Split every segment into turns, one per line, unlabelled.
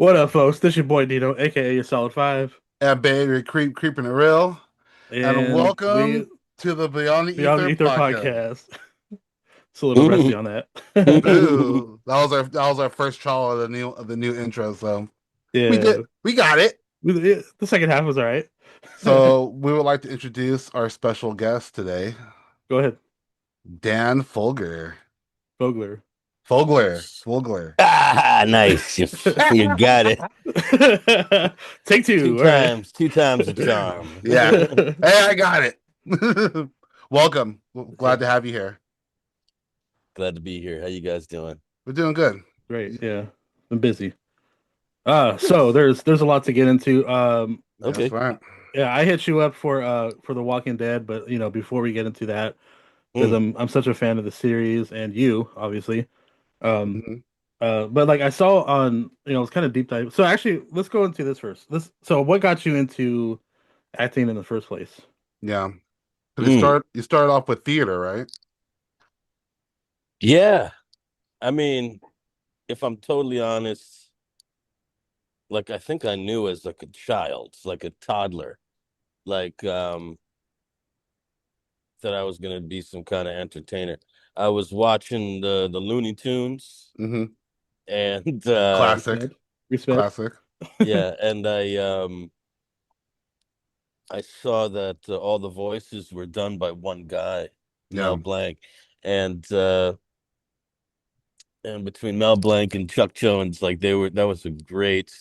What up, folks? This your boy Dino, aka your Solid Five,
And baby, creeping the real. And
and we
welcome to the Beyond the
Beyond the
Ether
Ether
podcast.
podcast. It's a little rusty on that.
Boo! That was our first trial of the new intro. So
Yeah,
we got it.
the second half was all right.
So we would like to introduce our special guest today,
Go ahead,
Dan Folger.
Fogler.
Fogler.
Nice. You got it.
Take
Two
two. All right.
times, two times the charm.
Yeah. Hey, I got it. Welcome. Glad to have you here.
Glad to be here. How you guys doing?
We're doing good.
Great. Yeah, I'm busy. So there's a lot to get into.
That's
Okay.
right.
Yeah, I hit you up for The Walking Dead, but before we get into that, because
Mm,
I'm such a fan of the series and you, obviously. Um,
Mhm.
but like I saw on, it's kind of deep dive. So actually, let's go into this first. So what got you into acting in the first place?
Yeah. Because
mm.
you started off with theater, right?
Yeah. I mean, if I'm totally honest, like I think I knew as like a child, like a toddler, like that I was gonna be some kind of entertainer. I was watching the Looney Tunes
Mm-hmm.
and
Classic.
Respect. Respect.
Classic.
yeah, and I saw that all the voices were done by one guy,
Yeah.
Mel Blanc, and between Mel Blanc and Chuck Jones, like that was a great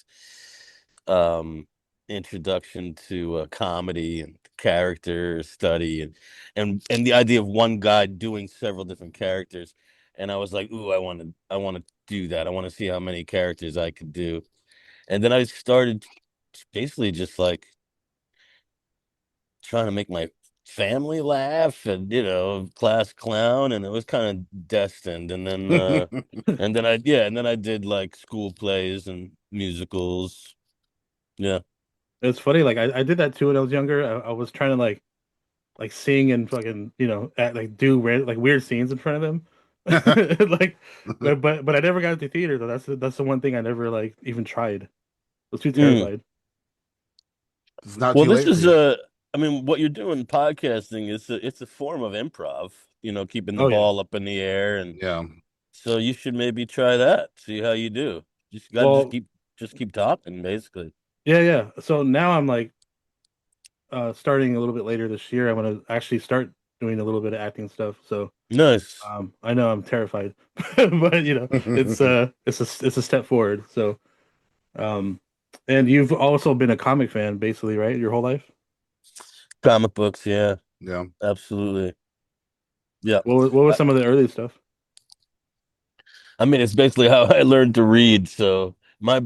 um introduction to comedy and character study and the idea of one guy doing several different characters. And I was like, ooh, I want to do that. I want to see how many characters I could do. And then I started basically just like trying to make my family laugh and class clown, and it was kind of destined. And then I did like school plays and musicals. Yeah.
It's funny, like I did that too when I was younger. I was trying to like sing and fucking act, like do like weird scenes in front of them. Like, but I never got into theater though. That's the one thing I never like even tried. I was too
Mm.
terrified.
It's not
Well,
too
this
late for
is
you.
I mean, what you're doing podcasting is it's a form of improv, keeping the
Oh yeah.
ball up in the air. And
Yeah.
so you should maybe try that, see how you do. Just got to
Well,
just keep talking, basically.
yeah, yeah. So now I'm like starting a little bit later this year. I want to actually start doing a little bit of acting stuff. So
Nice.
I know I'm terrified, but it's a step forward. So um and you've also been a comic fan basically, right? Your whole life?
Comic books, yeah,
Yeah.
absolutely. Yeah.
What was some of the early stuff?
I mean, it's basically how I learned to read. So my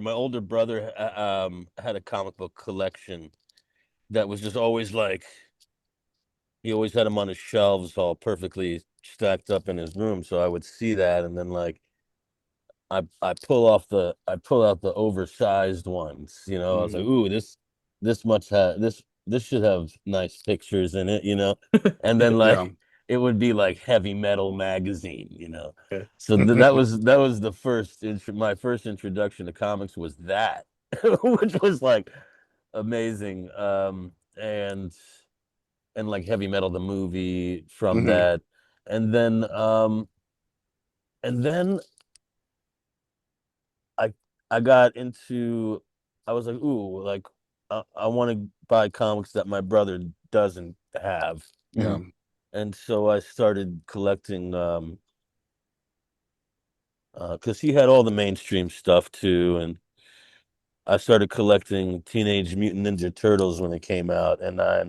older brother, had a comic book collection that was just always like he always had them on his shelves, all perfectly stacked up in his room. So I would see that, and then like I pull out the oversized ones. I was like,
Hmm.
ooh, this much this should have nice pictures in it. And then
Yeah.
like it would be like heavy metal magazine.
Okay.
So that was my first introduction to comics was that, which was like amazing. And like heavy metal the movie from
Hmm.
that. And then um and then I I got into I was like, ooh, like I want to buy comics that my brother doesn't have.
Yeah.
And so I started collecting because he had all the mainstream stuff too. And I started collecting Teenage Mutant Ninja Turtles when it came out, and I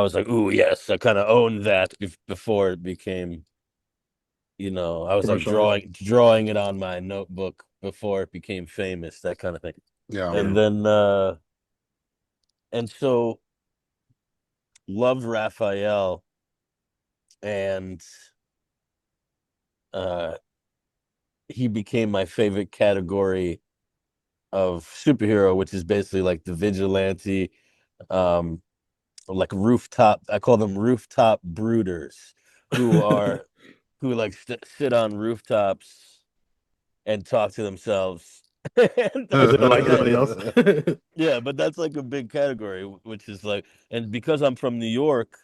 was like, ooh, yes, I kind of owned that before it became, I was like
Commercialized.
drawing it on my notebook before it became famous, that kind of thing.
Yeah.
And
Yeah.
then and so loved Raphael, and uh he became my favorite category of superhero, which is basically like the vigilante, um like rooftop. I call them rooftop brooders, who are who like sit on rooftops and talk to themselves. And
Because
that's
they don't
what
like
it is.
anybody else.
Yeah, but that's like a big category, which is like, and because I'm from New York,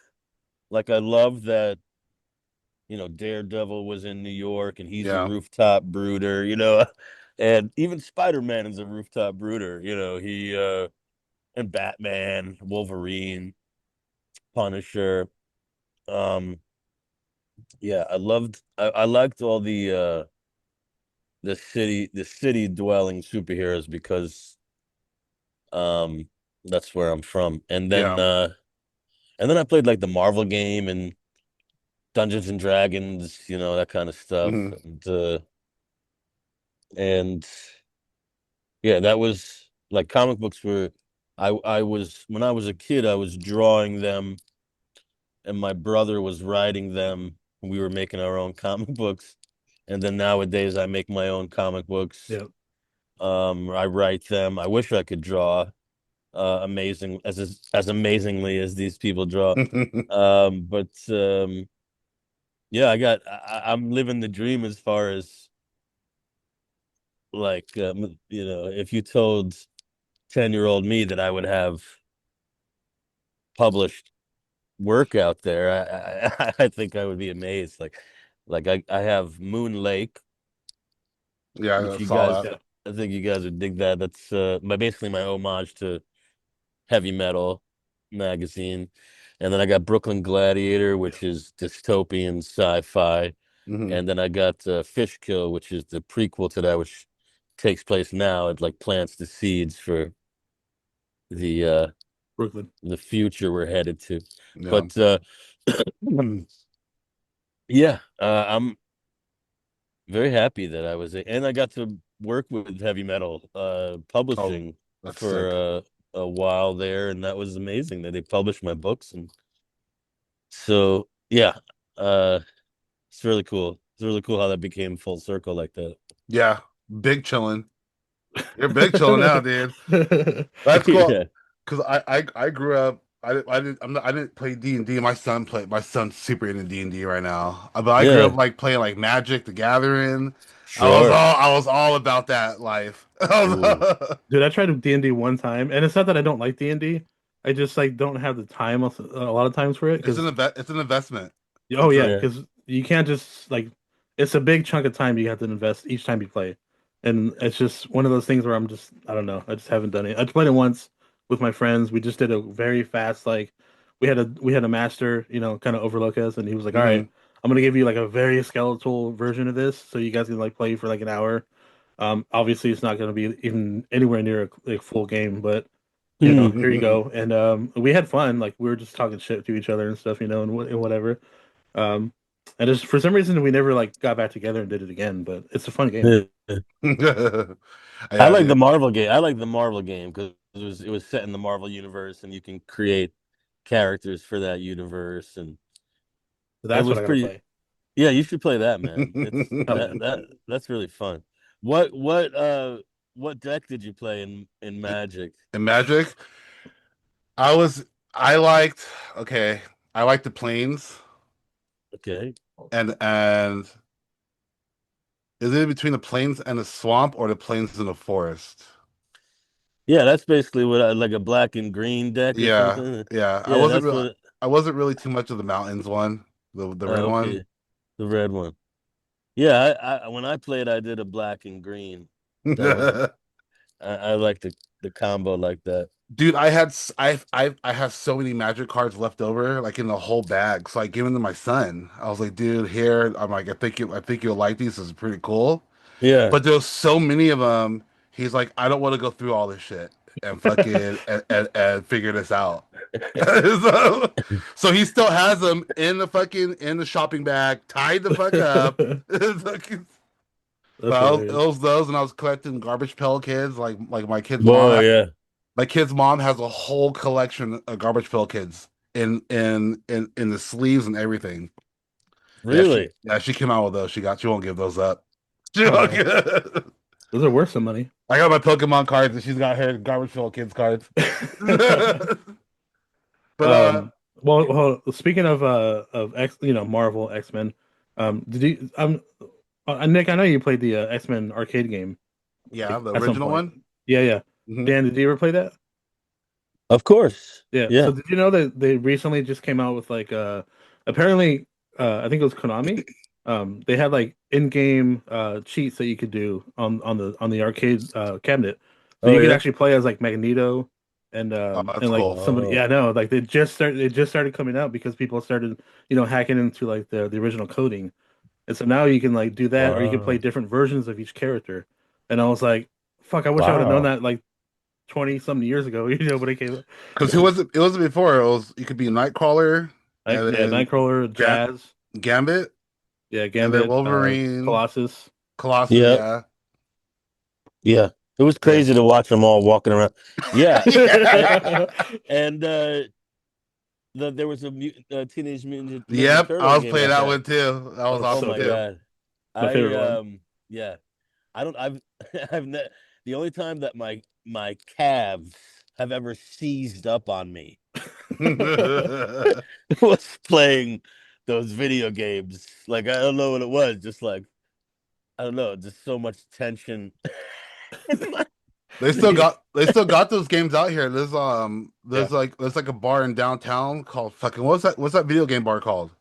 like I love that, Daredevil was in New York and he's a
Yeah.
rooftop brooder, and even Spider-Man is a rooftop brooder, and Batman, Wolverine, Punisher. Um, yeah, I liked all the city dwelling superheroes because um that's where I'm from.
Yeah.
And then I played like the Marvel game and Dungeons and Dragons, that kind of stuff.
Mhm.
And yeah, that was like comic books were I was when I was a kid, I was drawing them and my brother was writing them. We were making our own comic books. And then nowadays I make my own comic books.
Yeah.
I write them. I wish I could draw amazing as amazingly as these people draw. But yeah, I'm living the dream as far as like if you told 10-year-old me that I would have published work out there, I think I would be amazed. Like I have Moon Lake,
Yeah, I
which
saw that.
Yeah.
I think you guys would dig that. That's basically my homage to heavy metal magazine. And then I got Brooklyn Gladiator,
Yeah.
which is dystopian sci-fi.
Hmm.
And then I got Fishkill, which is the prequel to that, which takes place now. It like plants the seeds for the uh
Brooklyn.
the future we're headed to.
Yeah.
But yeah, I'm very happy that and I got to work with heavy metal
Oh,
publishing
that's
for
sick.
a while there, and that was amazing that they published my books. And so yeah, uh it's really cool. It's really cool how that became full circle like that.
Yeah. Big chilling. You're big chilling now, dude. That's cool.
Yeah.
Because I grew up. I didn't play D&D. My son's super into D&D right now. But I grew up
Yeah,
like playing like Magic the Gathering.
sure.
I was all about that life.
Ooh.
Dude, I tried D&D one time, and it's not that I don't like D&D. I just like don't have the time a lot of times for it because
It's an investment.
oh
It's
yeah,
a
Yeah.
because you can't just like it's a big chunk of time you have to invest each time you play, and it's just one of those things where I don't know, I just haven't done it. I played it once with my friends. We just did a very fast like we had a master, kind of overlook us, and he was like, "All right,
Mhm.
I'm gonna give you like a very skeletal version of this, so you guys can like play for like an hour." Obviously, it's not gonna be even anywhere near a full game, but here you go. And we had fun. Like we were just talking shit to each other and stuff, and whatever. Um, and just for some reason we never like got back together and did it again. But it's a fun game.
I
Yeah,
like the
dude.
Marvel game. I like the Marvel game because it was set in the Marvel universe and you can create characters for that universe and
So
it
that's what
was
I gotta
pretty.
play.
Yeah, you should play that, man. It's
Okay.
that's really fun. What deck did you play in Magic?
In Magic, I was I liked okay. I liked the planes
Okay.
and is it between the plains and the swamp or the plains and the forest?
Yeah, that's basically what I like a black and green deck or
Yeah,
something.
yeah.
Yeah, that's what.
I wasn't really too much of the mountains one, the red one.
Okay, the red one. Yeah, when I played, I did a black and green. That was I like the combo like that.
Dude, I have so many magic cards left over, like in the whole bag. So I gave them to my son. I was like, dude, here. I'm like, I think you'll like these. This is pretty cool.
Yeah,
But there's so many of them. He's like, I don't want to go through all this shit and fucking and figure this out. so, so he still has them in the shopping bag, tied the fuck up.
That's hilarious.
It was those, and I was collecting Garbage Pail Kids. Like
boy, yeah,
my kid's mom has a whole collection of Garbage Pail Kids in the sleeves and everything.
really.
She came out with those. She won't give those up. She
Oh
won't
man,
give-
those are worth some money.
I got my Pokemon cards, and she's got her Garbage Pail Kids cards. But
Well, speaking of X, Marvel X-Men, did you Nick, I know you played the X-Men arcade game
Yeah,
like
the
at some
original
point.
one.
Yeah, yeah.
Hmm.
Dan, did you ever play that?
Of course.
Yeah. So
Yeah.
did you know that they recently just came out with like apparently I think it was Konami. They had like in-game cheats that you could do on the arcade cabinet. So
Oh
you could
yeah.
actually play as like Magneto
Oh, that's
and like
cool.
somebody,
Oh
yeah, no, like they just started coming out because people started, hacking into like the original coding. And so now you can like do that or you can play
wow.
different versions of each character. And I was like, fuck, I wish I would have known
Wow.
that like 20 something years ago, when it came.
Because who was it? It wasn't before. It was you could be Nightcrawler
Like,
and
yeah,
then
Nightcrawler,
Ga
Jazz,
Gambit
yeah,
and then
Gambit,
Wolverine,
Colossus.
Colossus.
Yep.
Yeah,
Yeah. It was
yeah,
crazy to watch them all walking around. Yeah. And
yeah.
and there was a Teenage Mutant Ninja
Yep. I
Turtle
was
game
playing
like
that
that.
one too. That was
Oh,
Oh
awesome
so
my
good.
too.
God.
My
I
favorite one.
yeah. I don't I've I've ne the only time that my calves have ever seized up on me was playing those video games. Like I don't know what it was, just like I don't know, just so much tension.
They still got those games out here.
Yeah,
There's like a bar in downtown called fucking what's that video game bar called?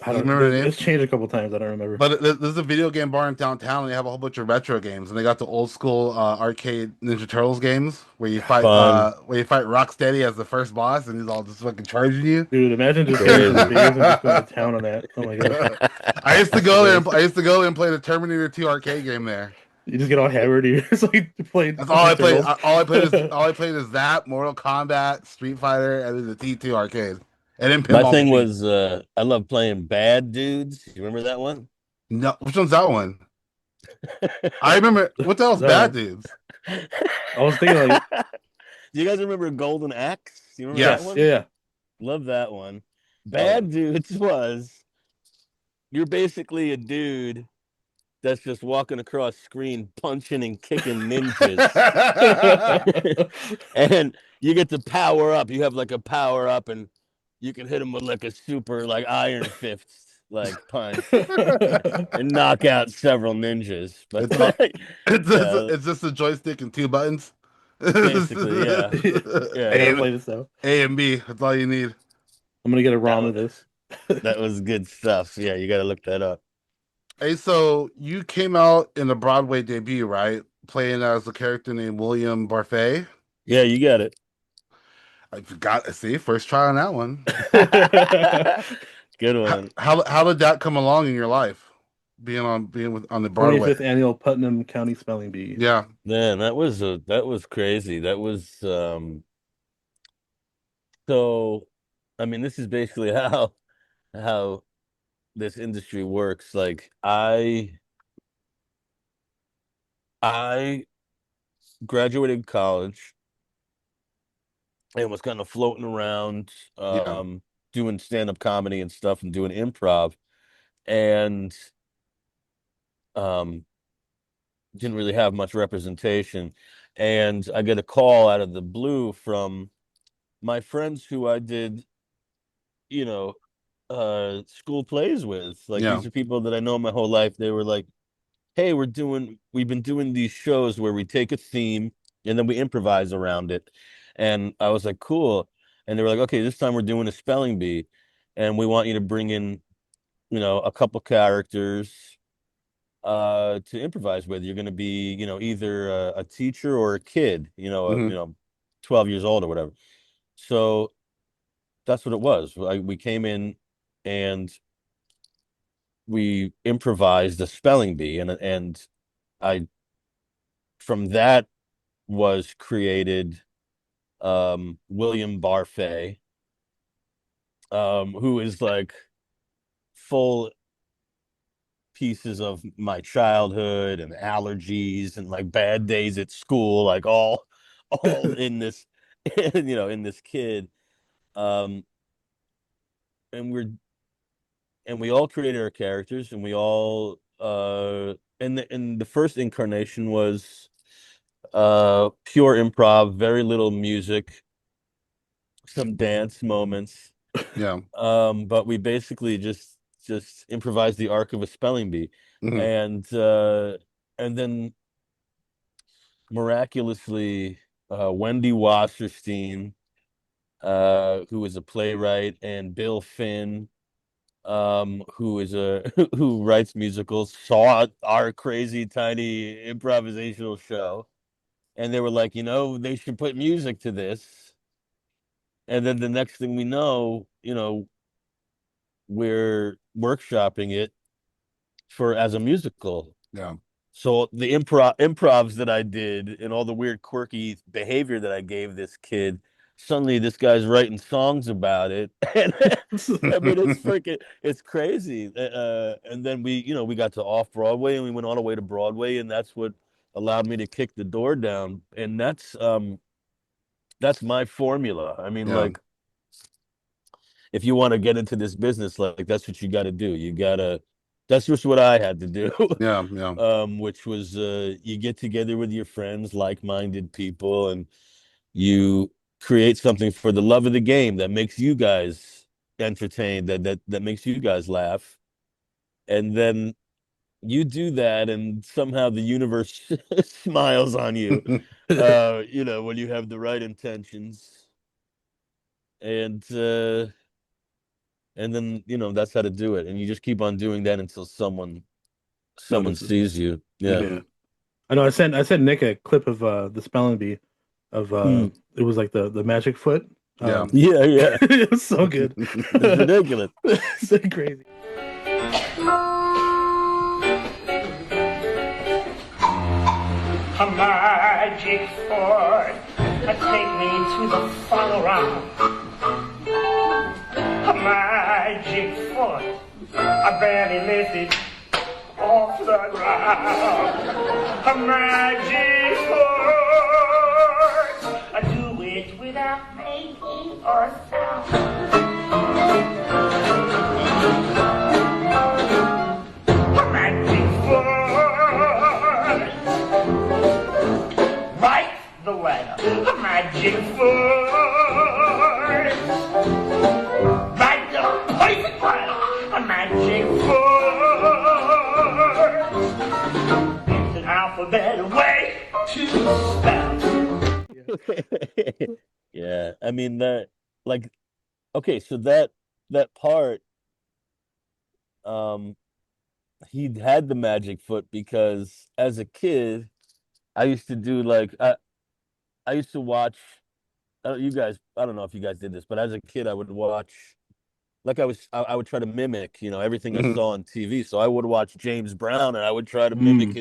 I
Do you
don't.
remember the
It's
name?
changed a couple times. I don't remember.
But there's a video game bar in downtown, and they have a whole bunch of retro games, and they got the old school arcade Ninja Turtles games
Fun,
where you fight Rocksteady as the first boss, and he's all just fucking charging you.
Dude, imagine just getting into the
crazy.
big games and just going to town on that. Oh my god,
I used to
the
go there.
best.
I used to go there and play the Terminator 2 arcade game there.
You just get all hammered. You just like playing
That's all
fucking
I played.
turtles.
All I played is that Mortal Kombat, Street Fighter, and then the T2 arcade, and then
My
Pinball
thing
Machine.
was I love playing Bad Dudes. You remember that one?
No, which one's that one? I remember what the hell's Bad
No,
Dudes?
I was thinking like,
Do you guys remember Golden Axe? Do you remember that
yes,
Yes.
yeah,
one?
yeah.
Love that one.
Oh yeah.
Bad Dudes was you're basically a dude that's just walking across screen punching and kicking ninjas. And you get to power up. You have like a power up and you can hit them with like a super like iron fist like punch and knock out several ninjas. But
It's all,
yeah,
it's just a joystick and two buttons.
basically, yeah.
I
Yeah.
gotta
A,
play this now.
A and B. That's all you need.
I'm gonna get a
That
ROM of
was
this.
that was good stuff. Yeah, you gotta look that up.
Hey, so you came out in a Broadway debut, right? Playing as a character named William Barfée.
Yeah, you got it.
I forgot to see first try on that one.
Good
How,
one.
how did that come along in your life? On the Broadway.
25th annual Putnam County Spelling Bee.
Yeah,
Man, that was crazy. That was so I mean this is basically how this industry works. Like I graduated college and was kind of floating around
yeah,
doing stand-up comedy and stuff and doing improv and um didn't really have much representation. And I get a call out of the blue from my friends who I did, you know, school plays with. Like
yeah.
these are people that I know my whole life. They were like, "Hey, we've been doing these shows where we take a theme and then we improvise around it." And I was like, "Cool." And they were like, "Okay, this time we're doing a spelling bee and we want you to bring in, a couple characters to improvise with. You're going to be, either a teacher or a kid, 12 years old or whatever." So that's what it was. We came in and we improvised a spelling bee, and I from that was created William Barfée, who is like full pieces of my childhood and allergies and like bad days at school, like all in this, in this kid. Um, and we all created our characters, and we all and the first incarnation was pure improv, very little music, some dance moments.
Yeah.
But we basically just improvised the arc of a spelling bee. and then miraculously, Wendy Wasserstein, who is a playwright, and Bill Finn, who is who writes musicals, saw our crazy tiny improvisational show, and they were like, they should put music to this. And then the next thing we know, we're workshopping it as a musical.
Yeah.
So the improvs that I did and all the weird quirky behavior that I gave this kid, suddenly this guy's writing songs about it. And I mean, it's crazy. And then we got to off-Broadway, and we went all the way to Broadway, and that's what allowed me to kick the door down. And that's my formula. I mean, like, if you want to get into this business, like, that's what you got to do. That's just what I had to do.
Yeah.
Which was, you get together with your friends, like-minded people, and you create something for the love of the game that makes you guys entertained, that makes you guys laugh. And then you do that, and somehow the universe smiles on you, when you have the right intentions. And then, that's how to do it. And you just keep on doing that until someone sees you. Yeah.
I know. I sent Nick a clip of the spelling bee of it was like the magic foot.
Yeah.
It was so good.
It's ridiculous.
It's so crazy.
A magic foot, take me to the final round. A magic foot, I barely lifted off the ground. A magic foot, I do it without making a sound. A magic foot, write the letter. A magic foot, write the perfect letter. A magic foot, it's an alphabet way to spell.
Yeah, I mean that, like, okay, so that part, he had the magic foot because as a kid, I used to do, like, I used to watch. You guys, I don't know if you guys did this, but as a kid, I would watch. Like, I would try to mimic, everything I saw on TV. So I would watch James Brown, and I would try to mimic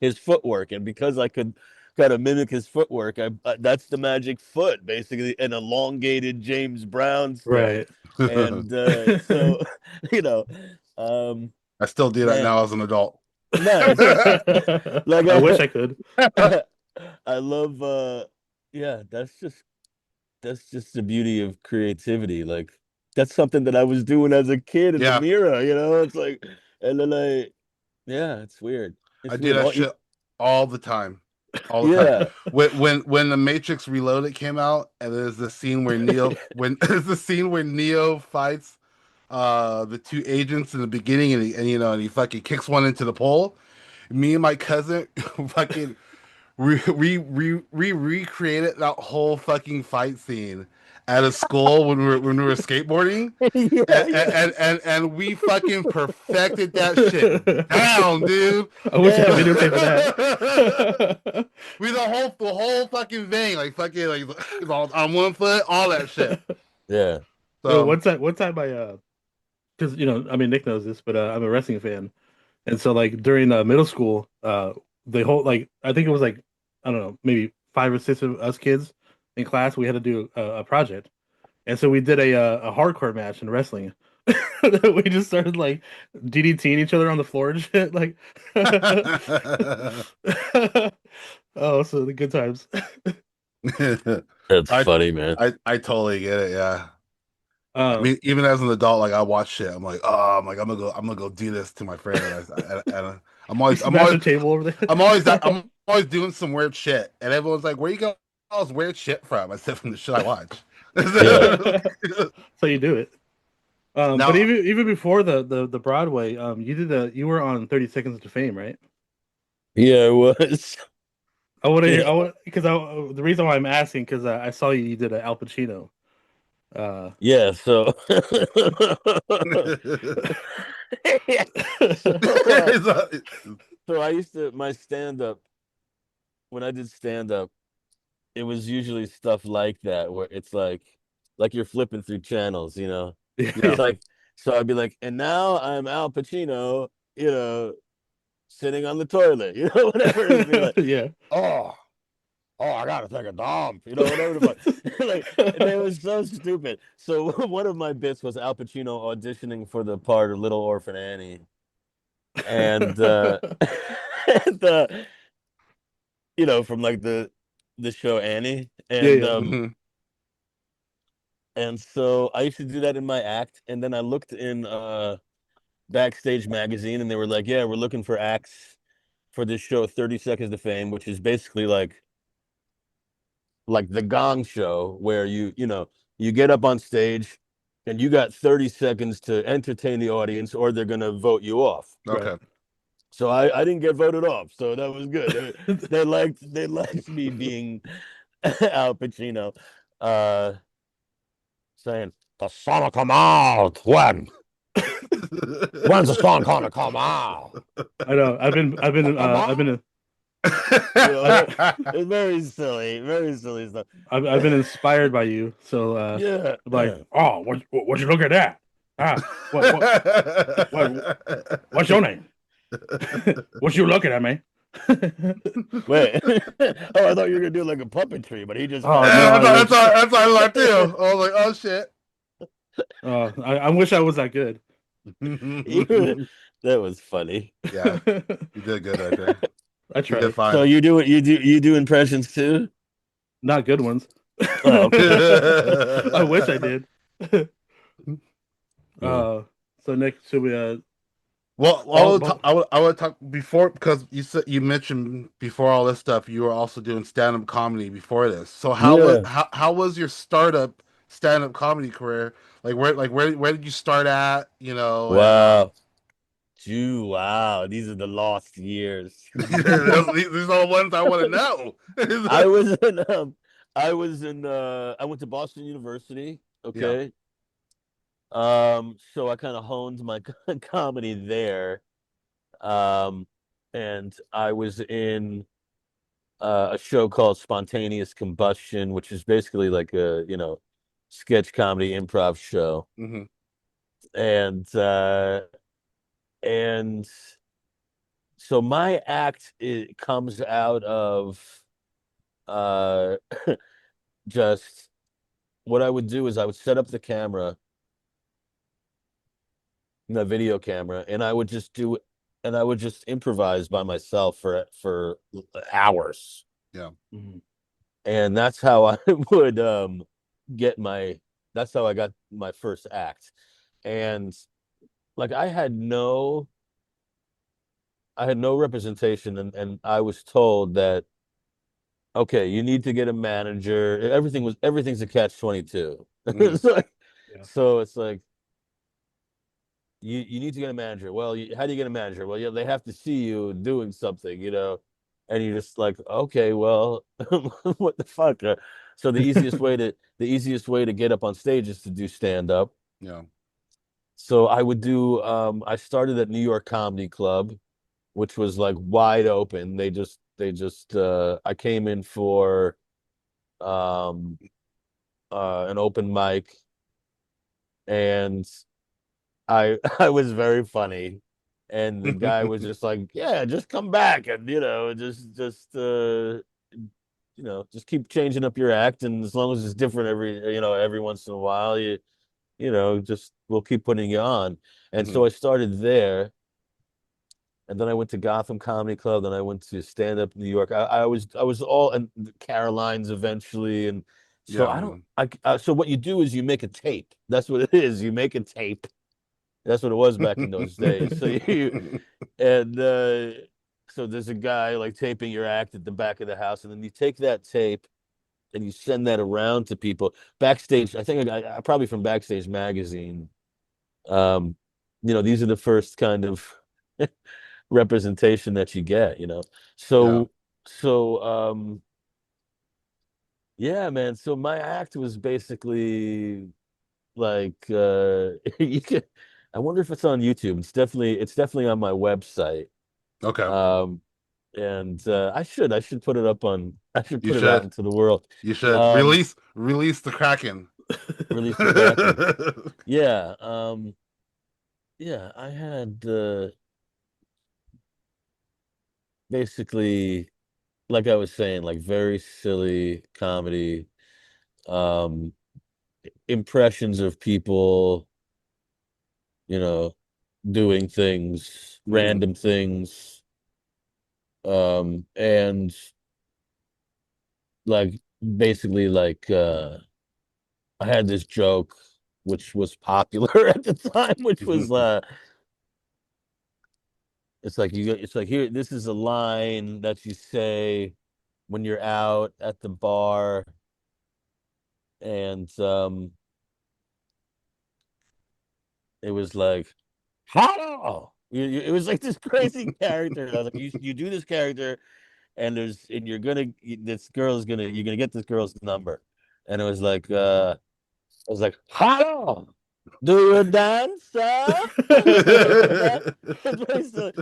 his footwork. And because I could kind of mimic his footwork, that's the magic foot, basically, an elongated James Brown step.
Right.
And so,
I still do that now as an adult.
Nice. Like,
I wish I could.
I love, that's just the beauty of creativity. Like, that's something that I was doing as a kid in the mirror, it's like, and then it's weird.
I do that shit all the time. All the time. When the Matrix Reloaded came out, and there's the scene where Neo fights the two agents in the beginning, and he fucking kicks one into the pole. Me and my cousin fucking recreated that whole fucking fight scene at a school when we were skateboarding, and we fucking perfected that shit down, dude.
I wish I could videotape that.
We the whole fucking thing, like fucking like on one foot, all that shit.
Yeah.
So one time I because Nick knows this, but I'm a wrestling fan, and so like during middle school, the whole, like, I think it was like, I don't know, maybe 5 or 6 of us kids in class, we had to do a project, and so we did a hardcore match in wrestling. We just started like DDTing each other on the floor and shit, like. Oh, so the good times.
That's funny, man.
I totally get it. Yeah. I mean, even as an adult, like, I watch shit. I'm like, I'm gonna go do this to my friend. And I'm always
the table over there.
I'm always doing some weird shit, and everyone's like, "Where you get all this weird shit from?" I said, "From the shit I watch."
So you do it. But
Now,
even before the Broadway, you were on 30 Seconds to Fame, right?
Yeah, it was.
I want to hear.
Yeah,
I want because the reason why I'm asking because I saw you did an Al Pacino. Uh,
yeah. So, so, so I used to my stand up when I did stand up. It was usually stuff like that where it's like you're flipping through channels, you know.
yeah.
It's like so I'd be like, and now I'm Al Pacino, you know, sitting on the toilet, you know, whatever. It'd be like,
yeah.
oh, oh, I gotta take a dump, you know, whatever. Like, and it was so stupid. So one of my bits was Al Pacino auditioning for the part of Little Orphan Annie, and and you know, from like the show Annie,
Yeah, yeah.
Mhm.
and so I used to do that in my act, and then I looked in Backstage magazine, and they were like, "Yeah, we're looking for acts for this show, 30 Seconds to Fame, which is basically like the Gong Show, where you know you get up on stage, and you got 30 seconds to entertain the audience, or they're gonna vote you off."
Right.
Okay.
So I didn't get voted off, so that was good. They liked me being Al Pacino, uh, saying the sun will come out when's the sun gonna come out?
I know.
Come
I've been
on. You know, it's very silly stuff.
I've been inspired by you. So
Yeah,
I'm like,
yeah.
oh, what you look at that? Ah, what what's your name? What you looking at, man?
Wait. Oh, I thought you were gonna do like a puppetry, but he just
Oh
found
no,
out.
I wish.
That's what I like too. I was like, oh shit.
I wish I was that good.
That was funny.
Yeah, you did good right there.
I
You did
try.
So
fine.
you do impressions too?
Not good ones.
Oh, okay.
I wish I did.
Yeah.
Uh, so Nick, should we
Well,
ball, ball?
I would talk before because you mentioned before all this stuff you were also doing stand up comedy before this. So
Yeah.
how was your startup stand up comedy career? Where did you start at? You know, and
Wow. Wow. These are the lost years.
these are the ones I want to know.
I was in I went to Boston University,
Yeah.
okay? So I kind of honed my comedy there. Um, and I was in a show called Spontaneous Combustion, which is basically like a, you know, sketch comedy improv show.
Hmm.
And and so my act it comes out of uh just what I would do is I would set up the camera, the video camera, and I would just improvise by myself for hours.
Yeah.
Mhm.
And that's how I would get my that's how I got my first act. And like I had no representation, and I was told that okay, you need to get a manager. Everything's a catch 22.
Hmm.
So,
Yeah.
so it's like you need to get a manager. Well, how do you get a manager? Well, yeah, they have to see you doing something, you know, and you're just like, okay, well, what the fuck? So the easiest way to get up on stage is to do stand up.
Yeah.
So I would do I started at New York Comedy Club, which was like wide open. They just I came in for um an open mic, and I was very funny, and the guy was just like, yeah, just come back, and you know, just you know, just keep changing up your act, and as long as it's different every once in a while, you know, just we'll keep putting you on. And
Hmm.
so I started there, and then I went to Gotham Comedy Club, then I went to stand up in New York. I was all and Caroline's eventually, and so
Yeah,
I don't
man.
so what you do is you make a tape. That's what it is. You make a tape. That's what it was back in those days. So you and so there's a guy like taping your act at the back of the house, and then you take that tape and you send that around to people backstage. I think I probably from Backstage Magazine. um, these are the first kind of representation that you get,
Yeah.
So, so, yeah, man. So my act was basically like, you can, I wonder if it's on YouTube. It's definitely on my website.
Okay.
Um, and I should put it up I should
You
put it out
should.
into the world.
You should
Um,
release the Kraken.
Release the Kraken. Yeah. Yeah, I had basically, like I was saying, like very silly comedy, um, impressions of people, you know, doing things,
Mhm.
random things, and like basically like I had this joke which was popular at the time, which was it's like, here, this is a line that you say when you're out at the bar, and it was like, hello. It was like this crazy character. I was like, you do this character, and you're gonna get this girl's number, and it was like, I was like, hello, do you dance, sir? Like that. It's very silly.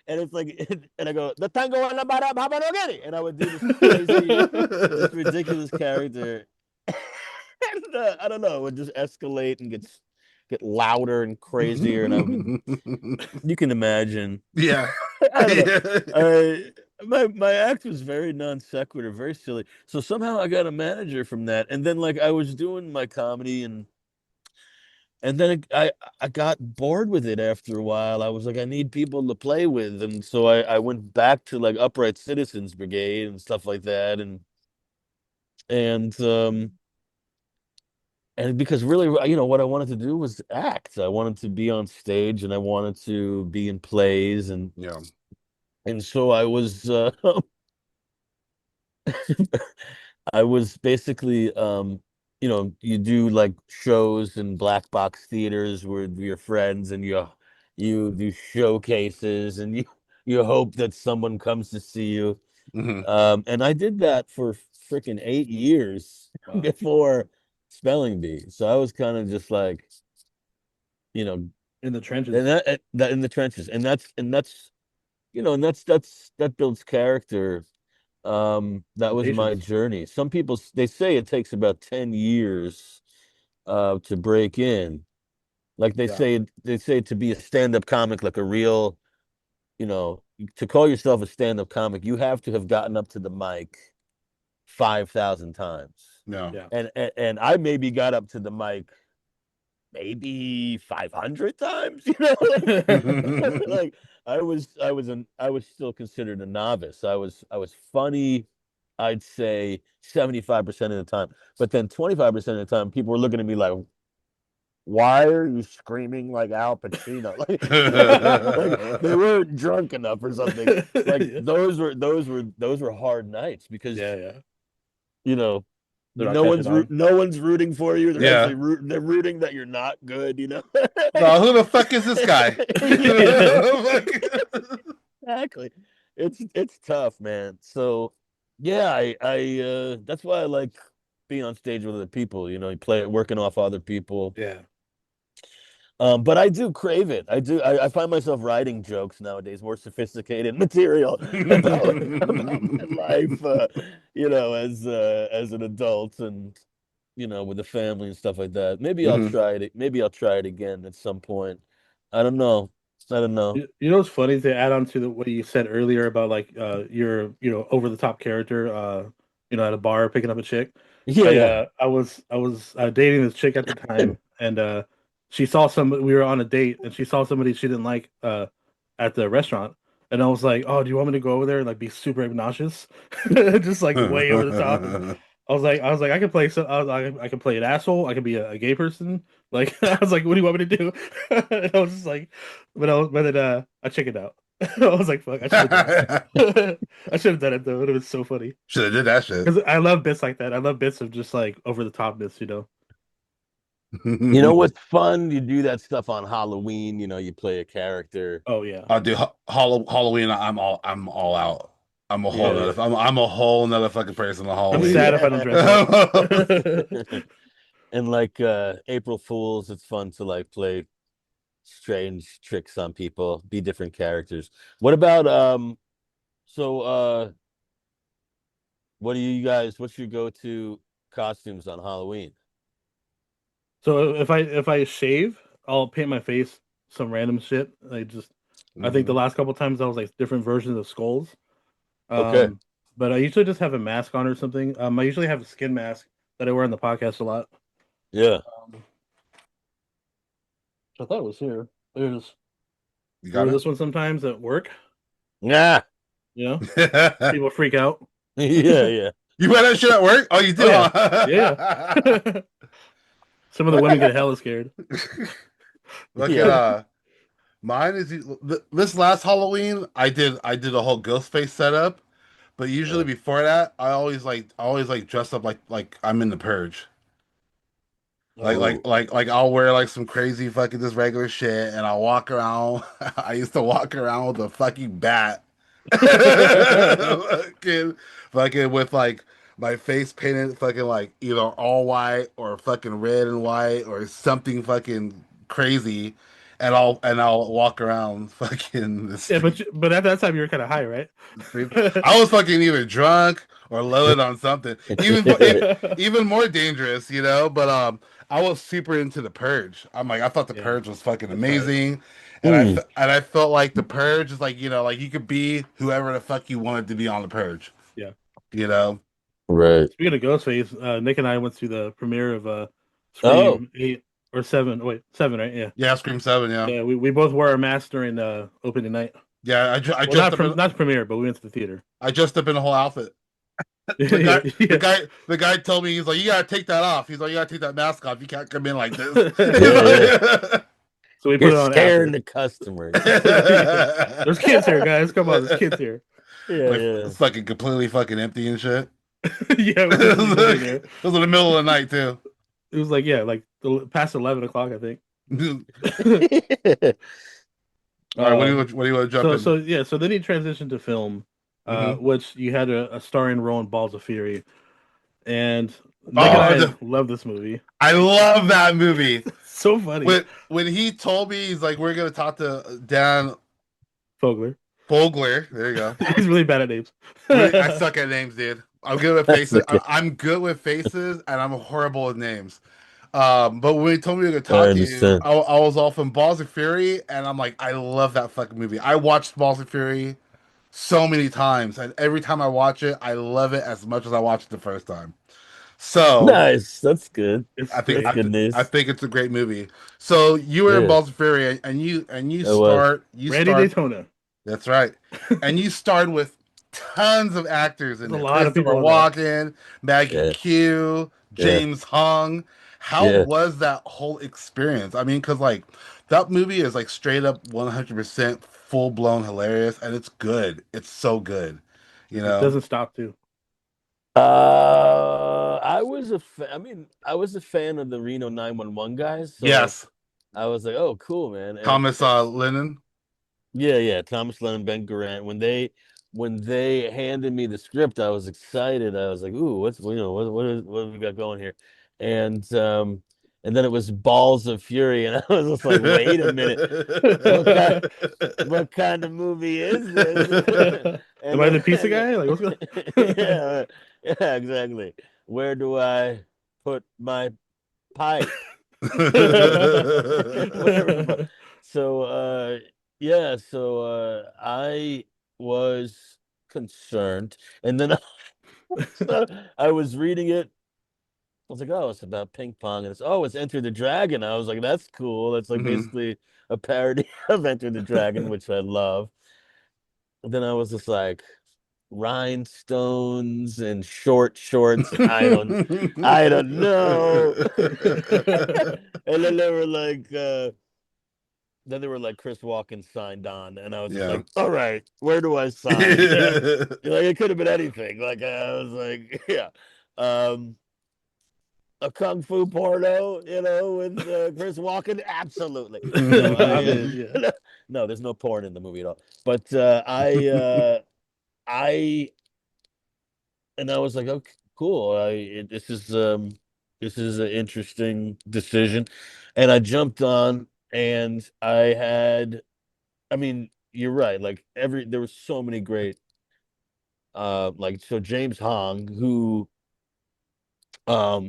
And it's like, and I go, the tango and the bada baba no get it. And I would do this ridiculous character. And I don't know, it would just escalate and get louder and crazier. And you can imagine.
Yeah.
I don't know.
Yeah.
My act was very non sequitur, very silly. So somehow I got a manager from that, and then like I was doing my comedy, and then I got bored with it after a while. I was like, I need people to play with, and so I went back to like Upright Citizens Brigade and stuff like that, and and because really, what I wanted to do was act. I wanted to be on stage, and I wanted to be in plays,
Yeah.
and so I was I was basically, you do like shows in black box theaters with your friends, and you do showcases, and you hope that someone comes to see you.
Hmm.
And I did that for freaking 8 years
Wow.
before Spelling Bee. So I was kind of just like, you know,
In the
and
trenches.
that in the trenches, and that builds character. That
And
was my
patience.
journey. Some people, they say it takes about 10 years to break in. Like
Yeah.
they say to be a stand-up comic, like a real, you know, to call yourself a stand-up comic, you have to have gotten up to the mic 5,000 times.
Yeah.
Yeah.
And I maybe got up to the mic maybe 500 times, like I was still considered a novice. I was funny, I'd say 75% of the time, but then 25% of the time people were looking at me like, why are you screaming like Al Pacino? Like they weren't drunk enough or something. Like
Yeah.
those were hard nights because
Yeah.
you know
They're not catching on.
no one's rooting for you. They're
Yeah.
actually they're rooting that you're not good.
No, who the fuck is this guy?
Yeah, exactly. It's tough, man. So yeah, I that's why I like being on stage with other people. You play working off other people.
Yeah.
But I do crave it. I find myself writing jokes nowadays, more sophisticated material about my life, as an adult, and with a family and stuff like that. Maybe I'll
Mhm.
try it. Maybe I'll try it again at some point. I don't know. I don't know.
You know what's funny to add on to what you said earlier about like your over the top character at a bar picking up a chick.
Yeah,
I
yeah.
uh I was dating this chick at the time, and she saw some we were on a date, and she saw somebody she didn't like at the restaurant, and I was like, "Oh, do you want me to go over there and like be super obnoxious?" Just like way over the top. And I was like I can play I can play an asshole, I can be a gay person. Like I was like, what do you want me to do? And I was just like, but then I chickened out. I was like, fuck, I should have done it. I should have done it though. It was so funny
Should have did that shit.
because I love bits like that. I love bits of just like over the top bits.
You know what's fun? You do that stuff on Halloween. You play a character.
Oh yeah,
I'll do Halloween. I'm all out. I'm a whole
oh
Yeah.
nother.
yeah.
I'm a whole nother fucking person on
I'm
Halloween.
sad if I don't dress up.
And like April Fools, it's fun to like play strange tricks on people, be different characters. What about so what do you guys what's your go-to costumes on Halloween?
So if I shave, I'll paint my face some random shit. I think the
Mhm.
last couple times I was like different versions of skulls.
Okay.
Um, but I usually just have a mask on or something. I usually have a skin mask that I wear on the podcast a lot.
Yeah.
Um, I thought it was here. There's
You
I
got
wear
it.
this one sometimes at work.
Yeah.
You know, people freak out.
Yeah, yeah.
You wear that shit at work? Oh, you do,
Oh yeah,
huh?
yeah. Some of the women get hella scared.
Look at
Yeah.
mine is this last Halloween. I did a whole ghost face setup, but usually
Yeah.
before that, I always like dress up like I'm in the purge. Like like
Oh.
like like I'll wear like some crazy fucking just regular shit, and I'll walk around. I used to walk around with a fucking bat, fucking, fucking with like my face painted fucking like either all white or fucking red and white or something fucking crazy, and I'll walk around fucking the
Yeah,
street.
but at that time you were kind of high, right?
I was fucking either drunk or loaded on something, even more dangerous, you know. But I was super into the Purge. I thought the
Yeah,
Purge was fucking
that's tight.
amazing,
Mm,
and I felt like the Purge is like like you could be whoever the fuck you wanted to be on the Purge,
Yeah.
you know.
right.
Speaking of Ghostface, Nick and I went to the premiere of
Oh,
Scream 8 or 7. Wait, 7, right? Yeah.
Yeah, Scream 7, yeah,
Yeah, we both wore our masks during opening night.
yeah. I
Well,
dressed up in
not premiere, but we went to the theater.
a whole outfit. The
Yeah,
guy, the
yeah.
guy, the guy told me, he's like, you gotta take that off. He's like, you gotta take that mask off. You can't come in like this.
yeah, yeah.
So we put
You're
it on
scaring
after.
the customers.
Yeah. There's kids here, guys. Come on, there's kids here.
Yeah,
Like
yeah.
it's fucking completely fucking empty and shit.
Yeah, it was
It
literally
was
nobody there.
it was in the middle of the night too.
It was like like past 11 o'clock, I think.
All right,
Um,
what do you want to jump in?
so then he transitioned to film,
Hmm.
which you had a starring role in Balls of Fury, and Nick and
Oh,
I love this movie.
I love that movie.
So funny,
When he told me, he's like, we're gonna talk to Dan
Fogler.
Fogler. There you go.
He's really bad at names.
I suck at names, dude. I'm good with
That's
faces.
okay.
I'm good with faces, and I'm horrible with names. But when he told me we were gonna
I
talk to you,
understand.
I was all from Balls of Fury, and I'm like, I love that fucking movie. I watched Balls of Fury so many times, and every time I watch it, I love it as much as I watched it the first time. So
Nice. That's good.
It's
I think
That's
great.
good
I
news.
think it's a great movie. So you were in
Yeah,
Balls of Fury, and you
it was.
you
Randy
start.
Daytona.
That's right, and you starred with tons of actors in
There's a
there:
lot of
Christopher
people in that.
Walken, Maggie
Yeah,
Q,
yeah,
James Hong. How
yeah.
was that whole experience? I mean, because like that movie is like straight up 100% full blown hilarious, and it's good. It's so good, you
It
know.
doesn't stop too.
I was a fan of the Reno 911 guys, so
Yes,
I was like, oh, cool, man.
Thomas Lennon.
Yeah, yeah, Thomas Lennon, Ben Garant. When they handed me the script, I was excited. I was like, "Ooh, what have we got going here?" And and then it was Balls of Fury, and I was just like, "Wait a minute, what kind what kind of movie is this?"
Am
and
I
then
the pizza guy? Like what's going?
yeah, yeah, exactly. Where do I put my pipe? Whatever the fuck. So yeah, so I was concerned, and then so I was reading it. I was like, oh, it's about ping pong, and it's Enter the Dragon. I was like, that's cool. That's like
Mhm.
basically a parody of Enter the Dragon, which I love. And then I was just like, rhinestones and short shorts, and I don't know. And then they were like Chris Walken signed on, and I was just
Yeah.
like, all right, where do I sign? Like it could have been anything. Like I was like, yeah. Um, a kung fu porno, with Chris Walken? Absolutely. No,
I'm in. Yeah.
no, there's no porn in the movie at all. But I and I was like, okay, cool. This is an interesting decision, and I jumped on, and I mean, you're right. Like there was so many great, like so James Hong, who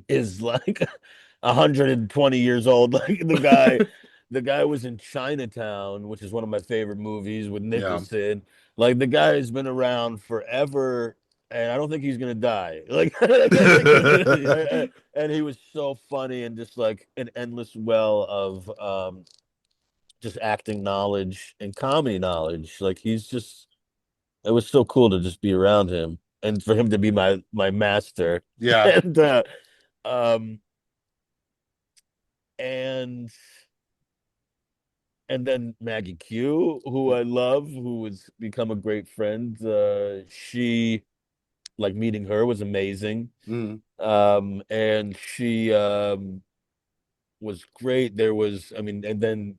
is like 120 years old. Like the guy was in Chinatown, which is one of my favorite movies with
Yeah.
Nicholson. Like the guy has been around forever, and I don't think he's gonna die. Like, and he was so funny and just like an endless well of just acting knowledge and comedy knowledge. Like it was so cool to just be around him and for him to be my master.
Yeah.
And um and and then Maggie Q, who I love, who has become a great friend. She like meeting her was amazing.
Mm.
And she was great. There was, I mean, and then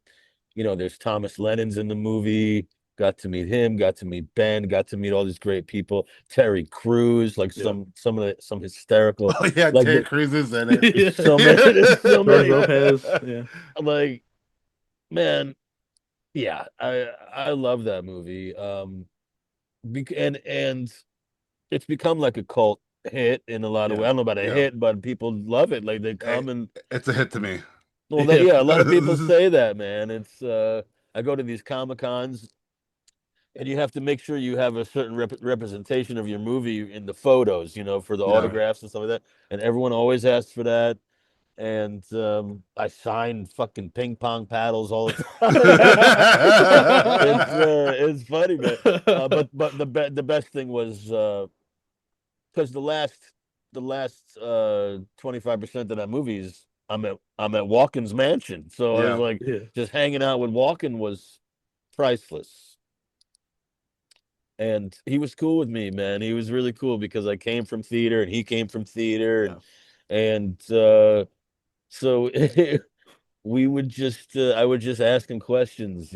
there's Thomas Lennon's in the movie. Got to meet him, got to meet Ben, got to meet all these great people. Terry Crews, like
Yeah.
some hysterical,
Oh yeah,
like
Terry Crews is in it.
Yeah.
so many, there's so
George
many.
Lopez. Yeah.
Like, man, yeah, I love that movie. And it's become like a cult hit in a lot of
Yeah.
ways. I don't know about a
Yeah.
hit, but people love it. Like they
Hey,
come and
it's a hit to me.
well,
Yeah.
yeah, a lot of people say that, man. It's I go to these Comic Cons, and you have to make sure you have a certain representation of your movie in the photos, for the
Yeah.
autographs and stuff like that. And everyone always asks for that. And I sign fucking ping pong paddles all the time. It's funny, man. But the best thing was because the last 25% of that movie is I'm at Walken's mansion. So I was
Yeah.
like,
Yeah.
just hanging out with Walken was priceless. And he was cool with me, man. He was really cool because I came from theater and he came from theater,
Yeah.
and so we would just I would just ask him questions,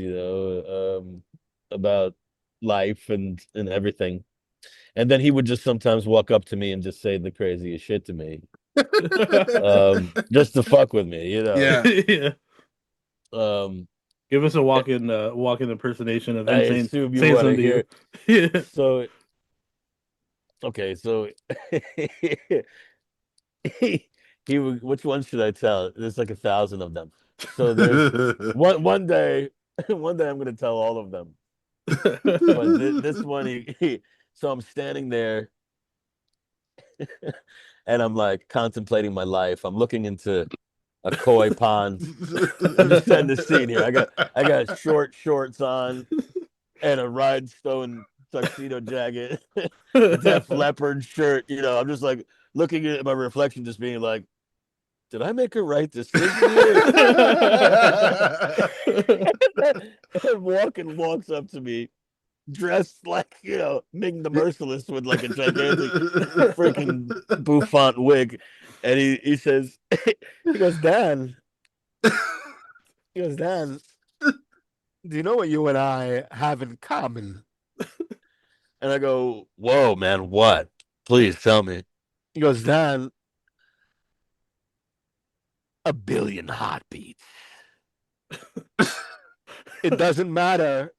about life and everything. And then he would just sometimes walk up to me and just say the craziest shit to me, just to fuck with me,
Yeah.
Yeah.
Um,
Give us a walk-in impersonation of
I
him
assume you
saying
want to
something to you.
hear.
Yeah.
So, okay, so which one should I tell? There's like 1,000 of them. So there's one day, one day I'm gonna tell all of them. But this one, so I'm standing there and I'm like contemplating my life. I'm looking into a koi pond. I'm just setting the scene here. I got short shorts on and a rhinestone tuxedo jacket, Def Leppard shirt. I'm just like looking at my reflection, just being like, did I make a right decision here? And walks up to me, dressed like, Ming the Merciless with like a gigantic freaking bouffant wig. And he says, he goes, Dan, Dan, do you know what you and I have in common? And I go, whoa, man, what? Please tell me. He goes, Dan, 1 billion heartbeats. It doesn't matter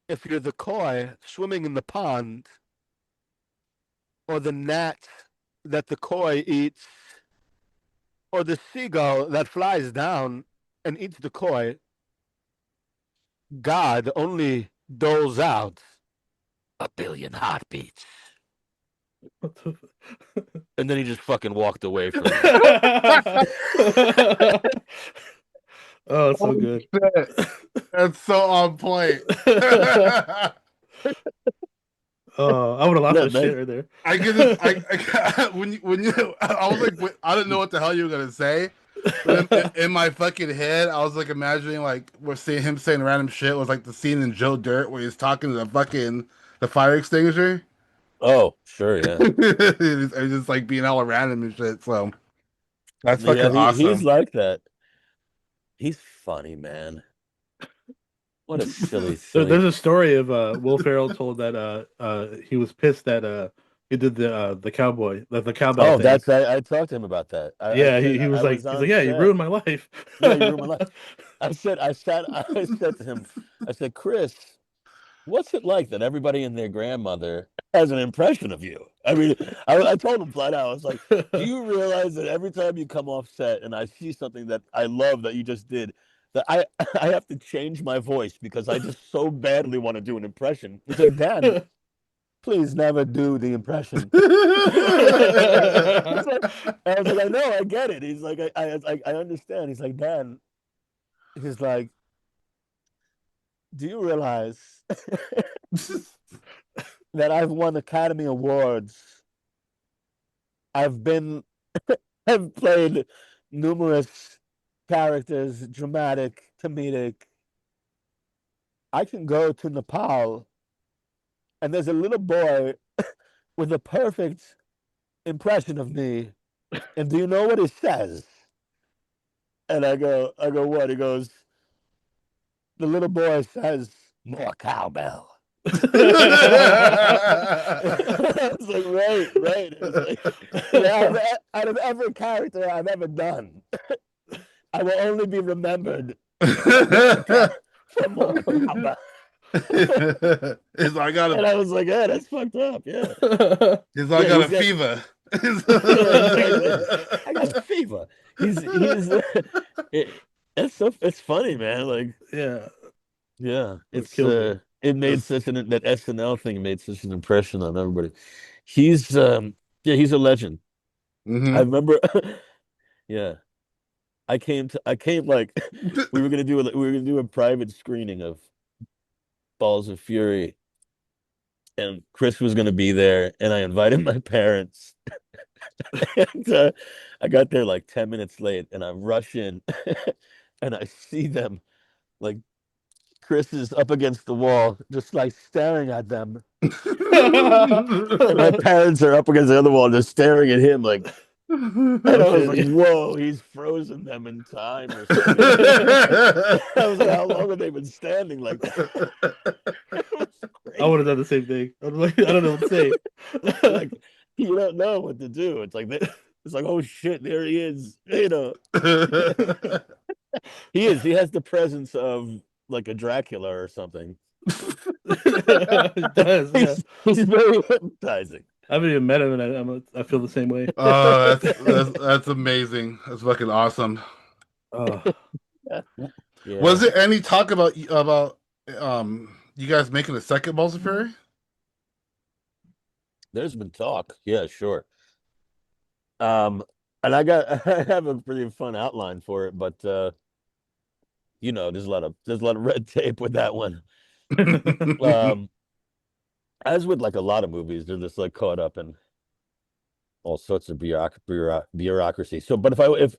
if you're the koi swimming in the pond or the gnat that the koi eats or the seagull that flies down and eats the koi. God only doles out 1 billion heartbeats. And then he just fucking walked away from me.
Oh, it's so good.
Shit. That's so on point.
Oh, I would have lost
Yeah,
my
man.
shit right there.
I get this. When you, I was like, I didn't know what the hell you were gonna say. But in my fucking head, I was like imagining like we're seeing him saying random shit. It was like the scene in Joe Dirt where he's talking to the fire extinguisher.
Oh, sure, yeah.
He's just like being all random and shit. So That's
Yeah,
fucking
he's
awesome.
like that. He's funny, man. What a silly.
There's a story of Will Ferrell told that he was pissed that he did the cowboy the cowbell
Oh,
thing.
I talked to him about that. I
Yeah,
said
he
I
was
was
like
on
yeah, you
set.
ruined my life.
Yeah, you ruined my life. I said to him, I said, Chris, what's it like that everybody and their grandmother has an impression of you? I mean, I told him flat out, I was like, do you realize that every time you come off set and I see something that I love that you just did, that I have to change my voice because I just so badly want to do an impression. He's like, Dan, please never do the impression. It's like, I was like, I know, I get it. He's like, I understand. He's like, Dan, he's like, do you realize that I've won Academy Awards? I've been, I've played numerous characters, dramatic, comedic. I can go to Nepal and there's a little boy with a perfect impression of me. And do you know what he says? And I go, what? He goes, the little boy says, more cowbell. I was like, right. It was like, out of every character I've ever done, I will only be remembered for more cowbell.
He's like,
And I was like, yeah, that's fucked up. Yeah.
he's like, I
Yeah,
got
he's
a
got,
fever.
yeah, exactly. I got the fever. It's funny, man. Like,
Yeah,
yeah,
it kills me.
it made
That's-
such an that SNL thing made such an impression on everybody. He's yeah, he's a legend. I
Mhm.
remember yeah. I came like we were gonna do a private screening of Balls of Fury and Chris was gonna be there and I invited my parents and I got there like 10 minutes late and I rush in and I see them like Chris is up against the wall, just like staring at them. And my parents are up against the other wall, just staring at him like, and
Oh
I was like,
shit!
whoa, he's frozen them in time or something. I was like, how long have they been standing like that? It was
I would have
crazy.
done the same thing. I'm like, I don't know what to say.
Like, you don't know what to do. It's like, it's like, oh shit, there he is. You know, he is. He has the presence of like a Dracula or something.
It does, yeah.
He's very hypnotizing.
I haven't even met him, and I feel the same way.
Oh, that's amazing. That's fucking awesome.
Oh,
Was
Yeah,
there any talk about you guys making a second Balls of Fury?
there's been talk. Yeah, sure. Um, and I have a pretty fun outline for it, but you know, there's a lot of red tape with that one. Um, as with like a lot of movies, they're just like caught up in all sorts of bureaucracy. So, but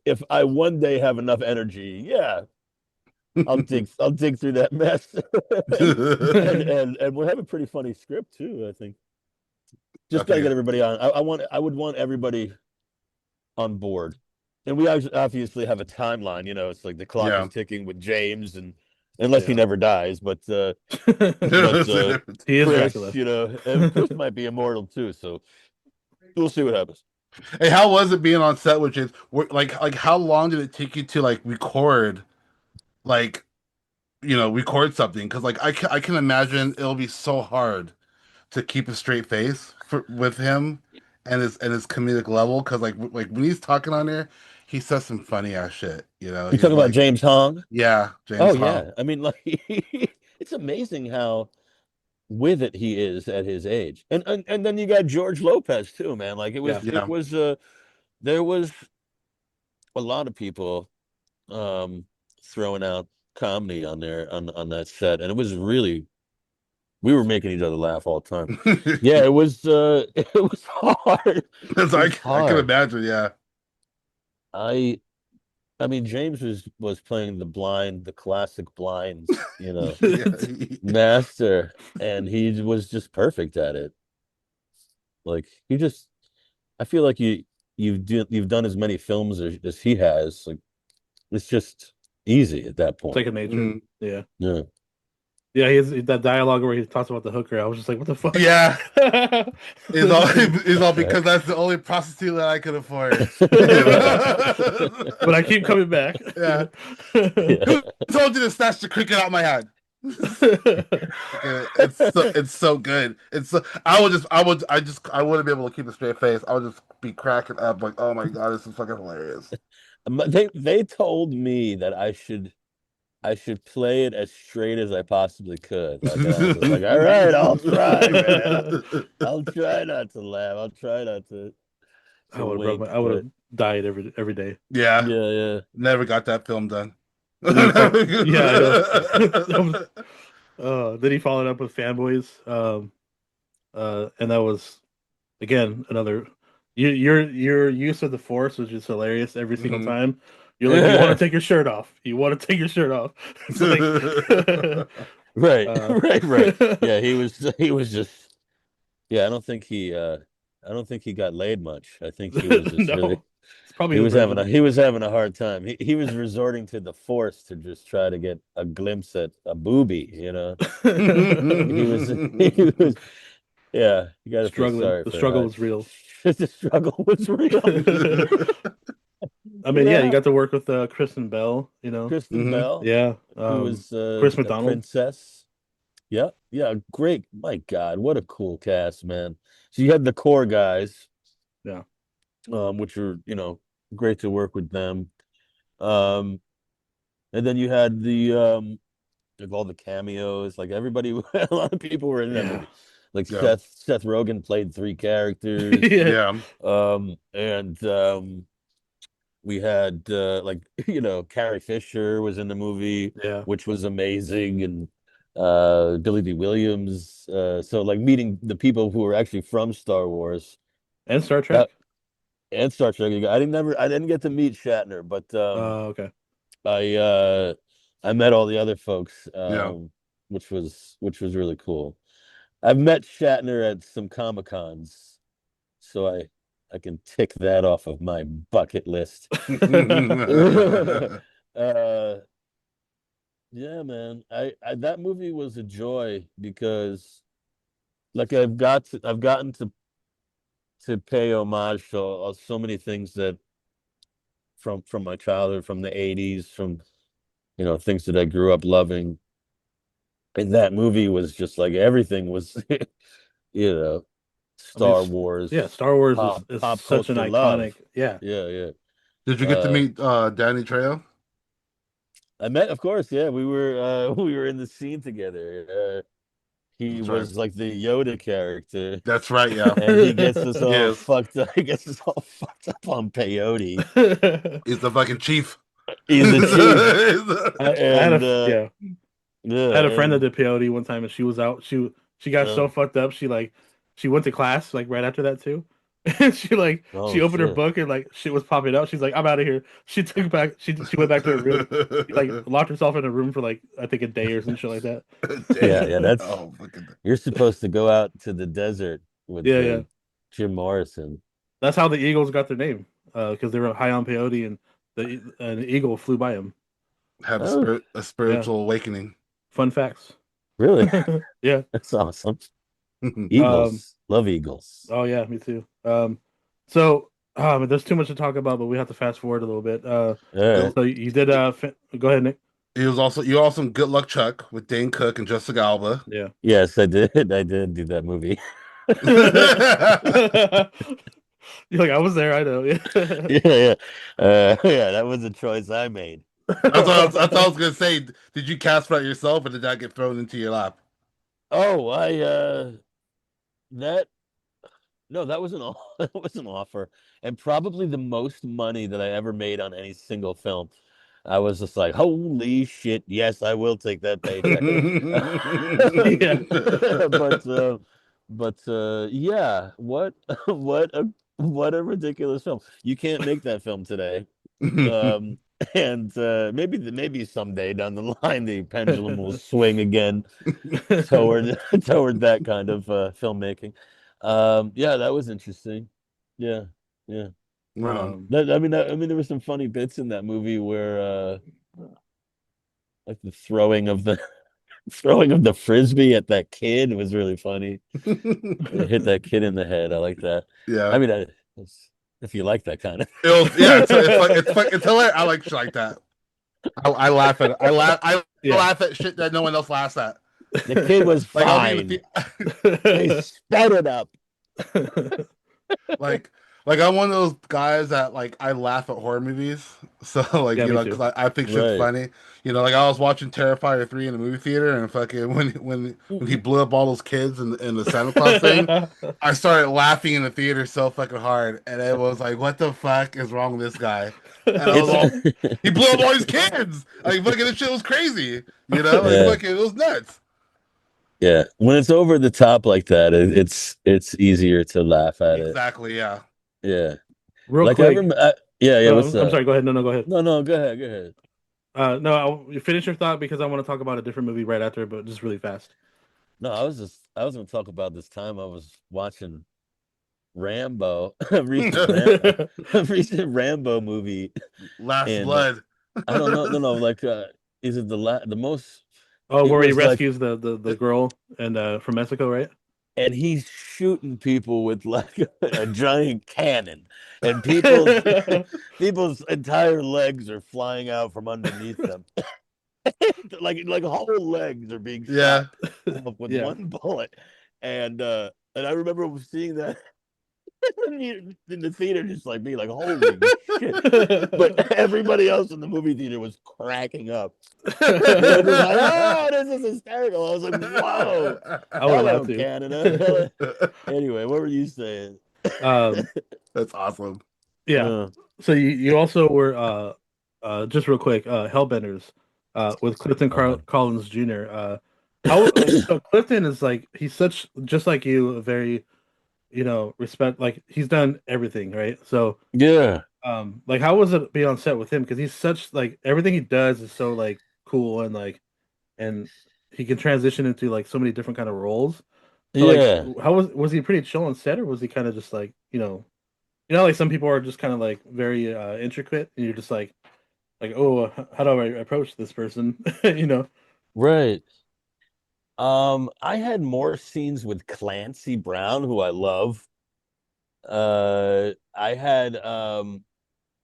if I one day have enough energy, yeah, I'll dig through that mess, and we'll have a pretty funny script too. I think just got to
Okay.
get everybody on. I would want everybody on board, and we obviously have a timeline. You know, it's like the clock is
Yeah.
ticking with James, and unless he
yeah.
never dies, but
He is
Chris,
Dracula.
you know, and Chris might be immortal too. So we'll see what happens.
Hey, how was it being on set with James? Like how long did it take you to like record, like record something? Because like I can imagine it'll be so hard to keep a straight face with him and his comedic level. Because like when he's talking on there, he says some funny ass shit.
You
He's
talking about
like,
James Hong?
yeah,
Oh
James Hong.
yeah. I mean, like it's amazing how with it he is at his age. And then you got George Lopez too, man. Like
Yeah.
it
Yeah.
was there was a lot of people um throwing out comedy on there on that set and it was really we were making each other laugh all the time. Yeah, it was it was hard.
It's
It was
like I can
hard.
imagine. Yeah.
I I mean James was playing the classic blind, you know,
Yeah.
master and he was just perfect at it. Like he just I feel like you've done as many films as he has. Like it's just easy at that point.
Second nature. Yeah.
Yeah.
Yeah, he has that dialogue where he talks about the hooker. I was just like, what the fuck?
Yeah. It's all because that's the only prostitute that I could afford.
But I keep coming back.
Yeah.
Yeah.
Who told you to snatch the cricket out my hand? It's so good. I wouldn't be able to keep a straight face. I would just be cracking up like, oh my god, this is fucking hilarious.
They told me that I should play it as straight as I possibly could. Like, I was just like, all right, I'll try, man. I'll try not to laugh. I'll try not to
I would
wink,
have died every day.
Yeah.
Yeah.
Never got that film done.
Yeah, I know. Then he followed up with Fanboys. And that was again another your use of the force was just hilarious every single time. You're like, you want to take your shirt off. You want to take your shirt off. It's like,
right. Yeah, he was just. Yeah, I don't think he got laid much. I think he was just
no,
really.
it's probably
He was having a hard time. He was resorting to the force to just try to get a glimpse at a boobie. He was. Yeah, you got to feel sorry.
The struggle was real.
The struggle was real.
I mean, yeah, you got to work with Kristen Bell.
Kristen Bell.
Yeah,
who was
Chris McDonald,
princess. Yeah, great. My God, what a cool cast, man. So you had the core guys,
yeah,
which were great to work with them, and then you had the like all the cameos, like everybody. A lot of people were in that movie. Like Seth Rogen played 3 characters.
Yeah.
And we had Carrie Fisher was in the movie, which was amazing, and Billy D. Williams. So like meeting the people who were actually from Star Wars
and Star Trek.
I didn't get to meet Shatner, but
okay.
I met all the other folks, which was really cool. I've met Shatner at some Comic-Cons, so I can tick that off of my bucket list. Yeah, man. That movie was a joy because like I've gotten to pay homage to so many things that from my childhood, from the 80s, from things that I grew up loving. And that movie was just like everything was, Star Wars.
Yeah, Star Wars is
pop
such an iconic.
Love.
Yeah.
Did you get to meet Danny Trejo?
I met, of course. Yeah, we were in the scene together. He was like the Yoda character.
That's right. Yeah,
and he gets us all fucked up. He gets us all fucked up on peyote.
He's the fucking chief.
He's the chief.
I had a friend that did peyote one time, and she was out. She got so fucked up. She went to class like right after that too. She opened her book and like shit was popping out. She's like, I'm out of here. She went back to her room. She, like locked herself in a room for like I think a day or some shit like that.
That's you're supposed to go out to the desert with Jim Morrison.
That's how the Eagles got their name because they were high on peyote and the eagle flew by them.
Have a spiritual awakening.
Fun facts.
Really?
Yeah.
That's awesome. Eagles. Love Eagles.
Oh yeah, me too. So there's too much to talk about, but we have to fast forward a little bit. So you did go ahead, Nick.
You also in Good Luck Chuck with Dane Cook and Jessica Alba.
Yeah.
Yes, I did. I did do that movie.
You're like, I was there, I know.
Yeah. That was a choice I made.
That's what I was gonna say. Did you cast for it yourself, or did that get thrown into your lap?
Oh, that was an offer, and probably the most money that I ever made on any single film. I was just like, holy shit, yes, I will take that paycheck. Yeah, what a ridiculous film. You can't make that film today. And maybe someday down the line the pendulum will swing again toward that kind of filmmaking. That was interesting. Yeah.
Right on.
There were some funny bits in that movie where like the throwing of the throwing of the frisbee at that kid was really funny. It hit that kid in the head. I like that.
Yeah.
I mean, if you like that kind of.
It was, yeah, it's hilarious. I like shit like that. I laugh at it. I
Yeah.
laugh at shit that no one else laughs at.
The kid was
Like I'll be in
fine.
the
They sped it up.
like I'm one of those guys that like I laugh at horror movies. So like
Yeah,
you
me
know
too.
because I think shit's
Right.
funny. You know like I was watching Terrifier 3 in the movie theater and fucking when he blew up all those kids in the Santa Claus thing, I started laughing in the theater so fucking hard, and it was like, what the fuck is wrong with this guy? And I was all,
It's
he blew up all these kids. Like fucking this shit was crazy. You know like
yeah.
fucking it was nuts.
Yeah. When it's over the top like that, it's easier to laugh at it.
Exactly. Yeah.
Yeah.
Real
Like I
quick.
remember. Yeah. What's
I'm
that?
sorry. Go ahead. No, go ahead.
No. Go ahead. Go ahead.
No, you finish your thought because I want to talk about a different movie right after, but just really fast.
No, I was going to talk about this time I was watching Rambo, a a recent Rambo movie,
Last
and
Blood.
I don't know. No. Like, is it the most?
Oh,
It
where he
was like,
rescues the girl and from Mexico, right?
and he's shooting people with like a giant cannon, and people's entire legs are flying out from underneath them. like whole legs are being
Yeah.
shot off with
Yeah.
one bullet, and I remember seeing that in the theater, just like being like, "Holy shit!" But everybody else in the movie theater was cracking up. They were just like, "Oh, this is hysterical!" I was like, "Whoa,
I would have
hello,
laughed too.
Canada." Anyway, what were you saying?
Um,
That's awesome.
yeah.
Uh,
So you also were just real quick Hellbenders with Clifton
oh,
Collins Jr. How like so Clifton is like he's such just like you a very respect like he's done everything right so
yeah,
like how was it be on set with him because he's such like everything he does is so like cool and like and he can transition into like so many different kind of roles so like
yeah,
how was he pretty chill on set or was he kind of just like like some people are just kind of like very intricate and you're just like oh how do I approach this person
right. I had more scenes with Clancy Brown, who I love. I had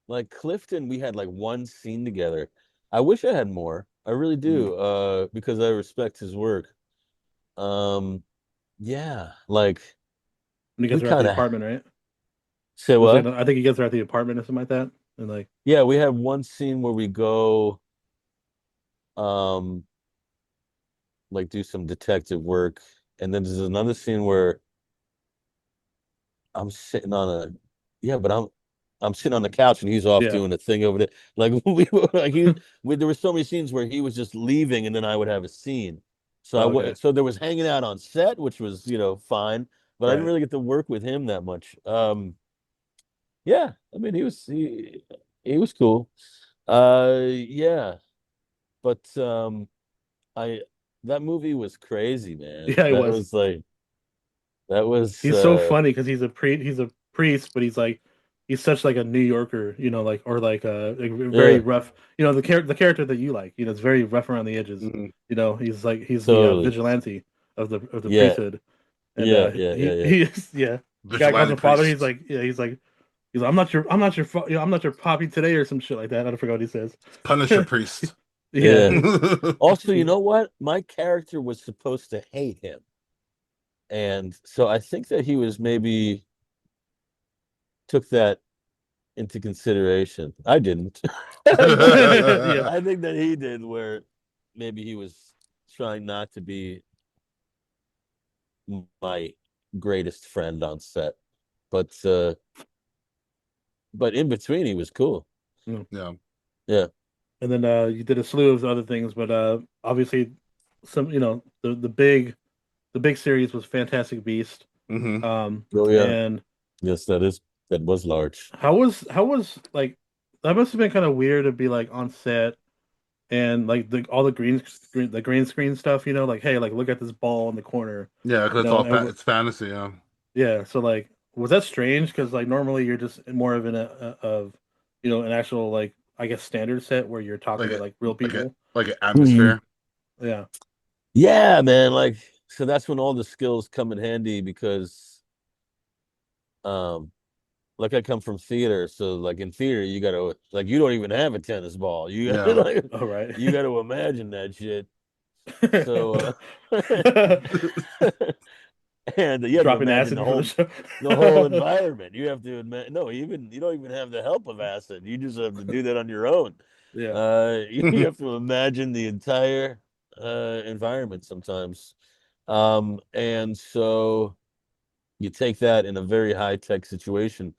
like Clifton, we had like one scene together. I wish I had more. I really
Mm.
do, because I respect his work. Um, yeah, like
when you
we
guys are at the
kind of
apartment right
say
was it
what?
I think you guys are at the apartment or something like that and like
Yeah, we have one scene where we go, um, like do some detective work, and then there's another scene where I'm sitting on a, yeah, but I'm sitting on the couch and he's off
yeah.
doing a thing over there. Like there were so many scenes where he was just leaving and then I would have a scene. So
Oh, okay.
so there was hanging out on set, which was, fine, but I didn't
Right.
really get to work with him that much. Yeah, I mean he was cool. Yeah, but I that movie was crazy, man.
Yeah, he was.
That was
He's so funny because he's a priest, but he's such like a New Yorker, like or like very
yeah,
rough. The character that you like, it's very rough around the edges.
Mhm.
He's the
totally.
vigilante of the
Yeah,
priesthood, and
yeah.
he is yeah. The guy calls
Vigilante
him father.
priest.
He's like I'm not your poppy today or some shit like that. I don't forget what he says.
Punisher priest.
Yeah,
Yeah. Also, you know what? My character was supposed to hate him. And so I think that he was maybe took that into consideration. I didn't. But
yeah.
I think that he did, where maybe he was trying not to be my greatest friend on set. But but in between he was cool.
Yeah.
Yeah.
And then you did a slew of other things, but obviously some the big series was Fantastic Beast.
Hmm.
Oh yeah.
And
Yes, that was large.
how was like that must have been kind of weird to be like on set and like all the green screen stuff, like hey, like look at this ball in the corner,
Yeah, because
and
it's fantasy. Yeah.
yeah. So like Was that strange? Because like normally you're just more of an actual like I guess standard set where you're talking
like
to
a
like real
like a
people.
like an
Mhm.
atmosphere.
Yeah.
Yeah, man. Like, so that's when all the skills come in handy because, um, like I come from theater, so like in theater, you gotta like you don't even have a tennis ball. You gotta
Yeah.
like
All right.
you gotta imagine that shit. So, and you have to
Dropping
imagine
acid before the show.
the whole environment. You have to imagine. No, even you don't even have the help of acid. You just have to do that on your own.
Yeah.
You have to imagine the entire environment sometimes. And so you take that in a very high tech situation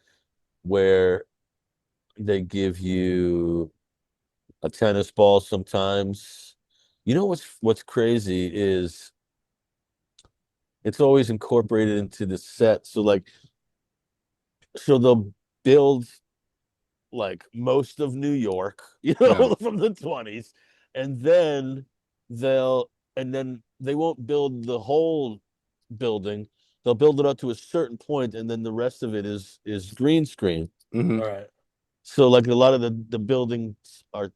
where they give you a tennis ball sometimes. You know what's crazy is it's always incorporated into the set. So they'll build like most of New York,
Yeah.
from the 20s, and then they'll and then they won't build the whole building. They'll build it up to a certain point, and then the rest of it is green screen.
Hmm.
All right.
So like a lot of the buildings are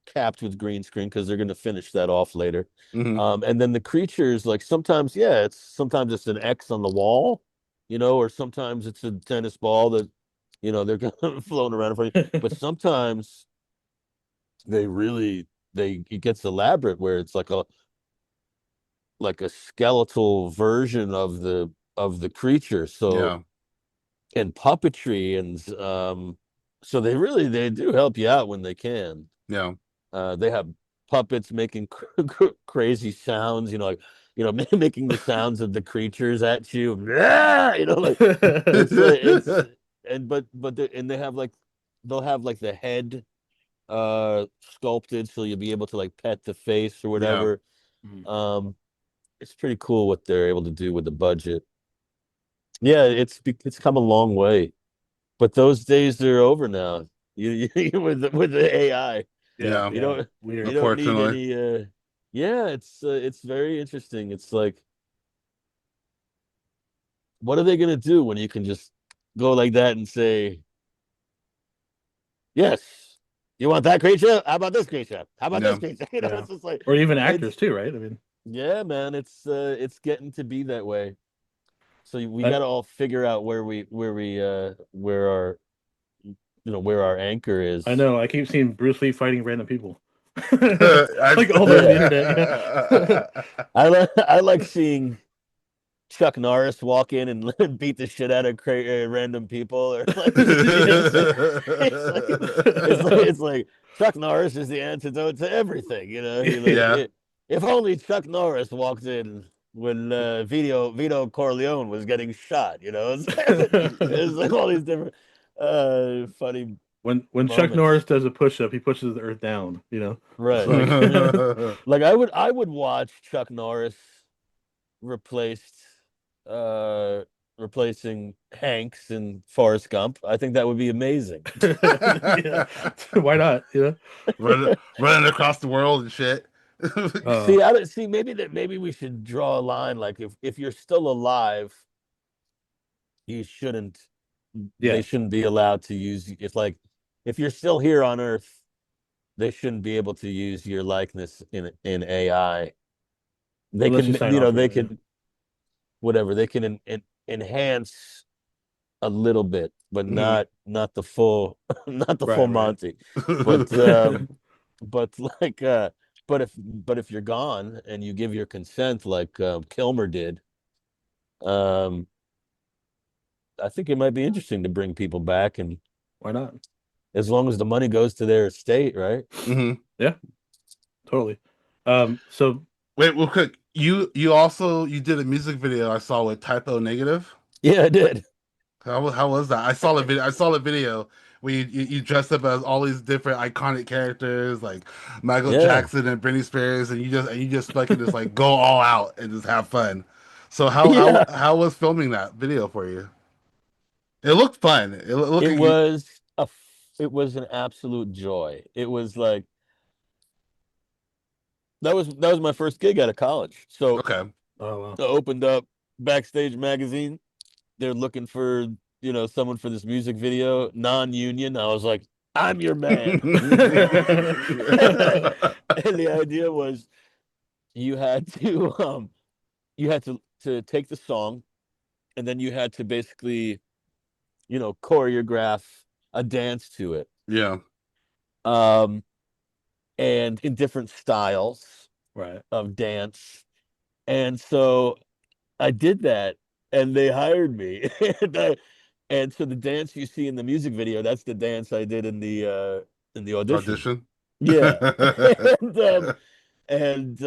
capped with green screen because they're going to finish that off later.
Hmm.
And then the creatures, like sometimes, yeah, sometimes it's an X on the wall, or sometimes it's a tennis ball that, they're kind of floating around in front of you. But sometimes they really it gets elaborate where it's like a skeletal version of the creature. So
Yeah.
and puppetry and so they do help you out when they can.
Yeah.
They have puppets making crazy sounds, making the sounds of the creatures at you. Like it's and and they'll have like the head sculpted so you'll be able to like pet the face or
Yeah.
whatever.
Mhm.
Um, it's pretty cool what they're able to do with the budget. Yeah, it's come a long way, but those days are over now. With the AI.
Yeah.
Yeah.
You
Yeah.
don't you
Weird.
don't need
Unfortunately.
any yeah, it's very interesting. It's like what are they gonna do when you can just go like that and say, yes, you want that creature? How about this creature? How about this
Yeah.
creature?
Yeah.
It's just like
Or even actors
it's
too, right? I mean,
yeah, man, it's getting to be that way. So we
I,
gotta all figure out where our anchor
I
is.
know. I keep seeing Bruce Lee fighting random people,
I,
like all over the
Yeah.
internet.
I like seeing Chuck Norris walk in and beat the shit out of random people, or like it's like Chuck Norris is the antidote to everything. He like
yeah.
if only Chuck Norris walked in when Vito Corleone was getting shot. It's like all these different funny
When Chuck Norris
moments.
does a push up, he pushes the earth down. It's
Right.
like,
Like I would watch Chuck Norris replaced uh replacing Hanks in Forrest Gump. I think that would be amazing.
yeah, why not?
Running across the world and shit.
Uh,
See, I don't see maybe we should draw a line like if you're still alive, you shouldn't they
yeah,
shouldn't be allowed to use if you're still here on Earth, they shouldn't be able to use your likeness in AI. They
unless you
can,
sign off for
they
it.
can whatever, they can enhance a little bit, but
Mhm.
not the full not the full
Right, right.
Monty. But but like but if you're gone and you give your consent like Kilmer did, um I think it might be interesting to bring people back, and
Why not?
as long as the money goes to their estate, right?
Mhm.
Yeah, totally. So
Wait, real quick. You did a music video I saw with Typo Negative.
Yeah, I did.
How was that? I saw the video. I saw the video where you dressed up as all these different iconic characters like Michael
Yeah.
Jackson and Britney Spears, and you just fucking just like go all out and just have fun. So how how
Yeah.
how was filming that video for you? It looked fun. It looked
It
like you.
was it was an absolute joy. It was like that was my first gig out of college. So
Okay.
oh wow.
I opened up Backstage magazine they're looking for, someone for this music video, non-union. I was like, I'm your man. And the idea was you had to to take the song, and then you had to basically, choreograph a dance to it.
Yeah.
Um, and in different styles
Right.
of dance. And so I did that, and they hired me. And so the dance you see in the music video, that's the dance I did in the audition.
Audition.
Yeah. And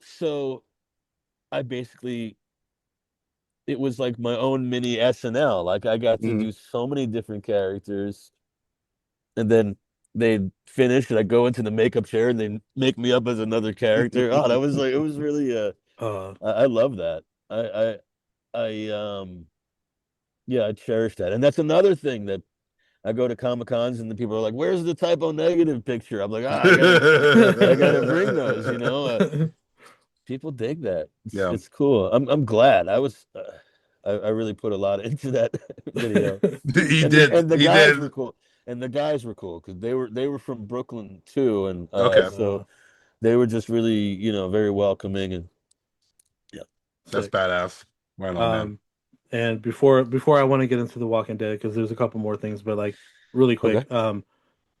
so I basically, it was like my own mini SNL. Like I got to
Mhm.
do so many different characters, and then they'd finish, and I go into the makeup chair, and they make me up as another character. Oh, that was like, it was really I love that. I yeah, I cherish that. And that's another thing that I go to Comic Cons, and the people are like, "Where's the typo negative picture?" I'm like, I gotta bring those. People dig that.
Yeah.
It's cool. I'm glad. I really put a lot into that video,
He
and the
did.
and the
He
guys
did.
were cool, and the guys were cool because they were from Brooklyn too, and
Okay.
so they were just really, very welcoming, and yeah.
That's
Sick.
badass. Right on, man.
And before I want to get into The Walking Dead, because there's a couple more things, but like really quick,
Okay.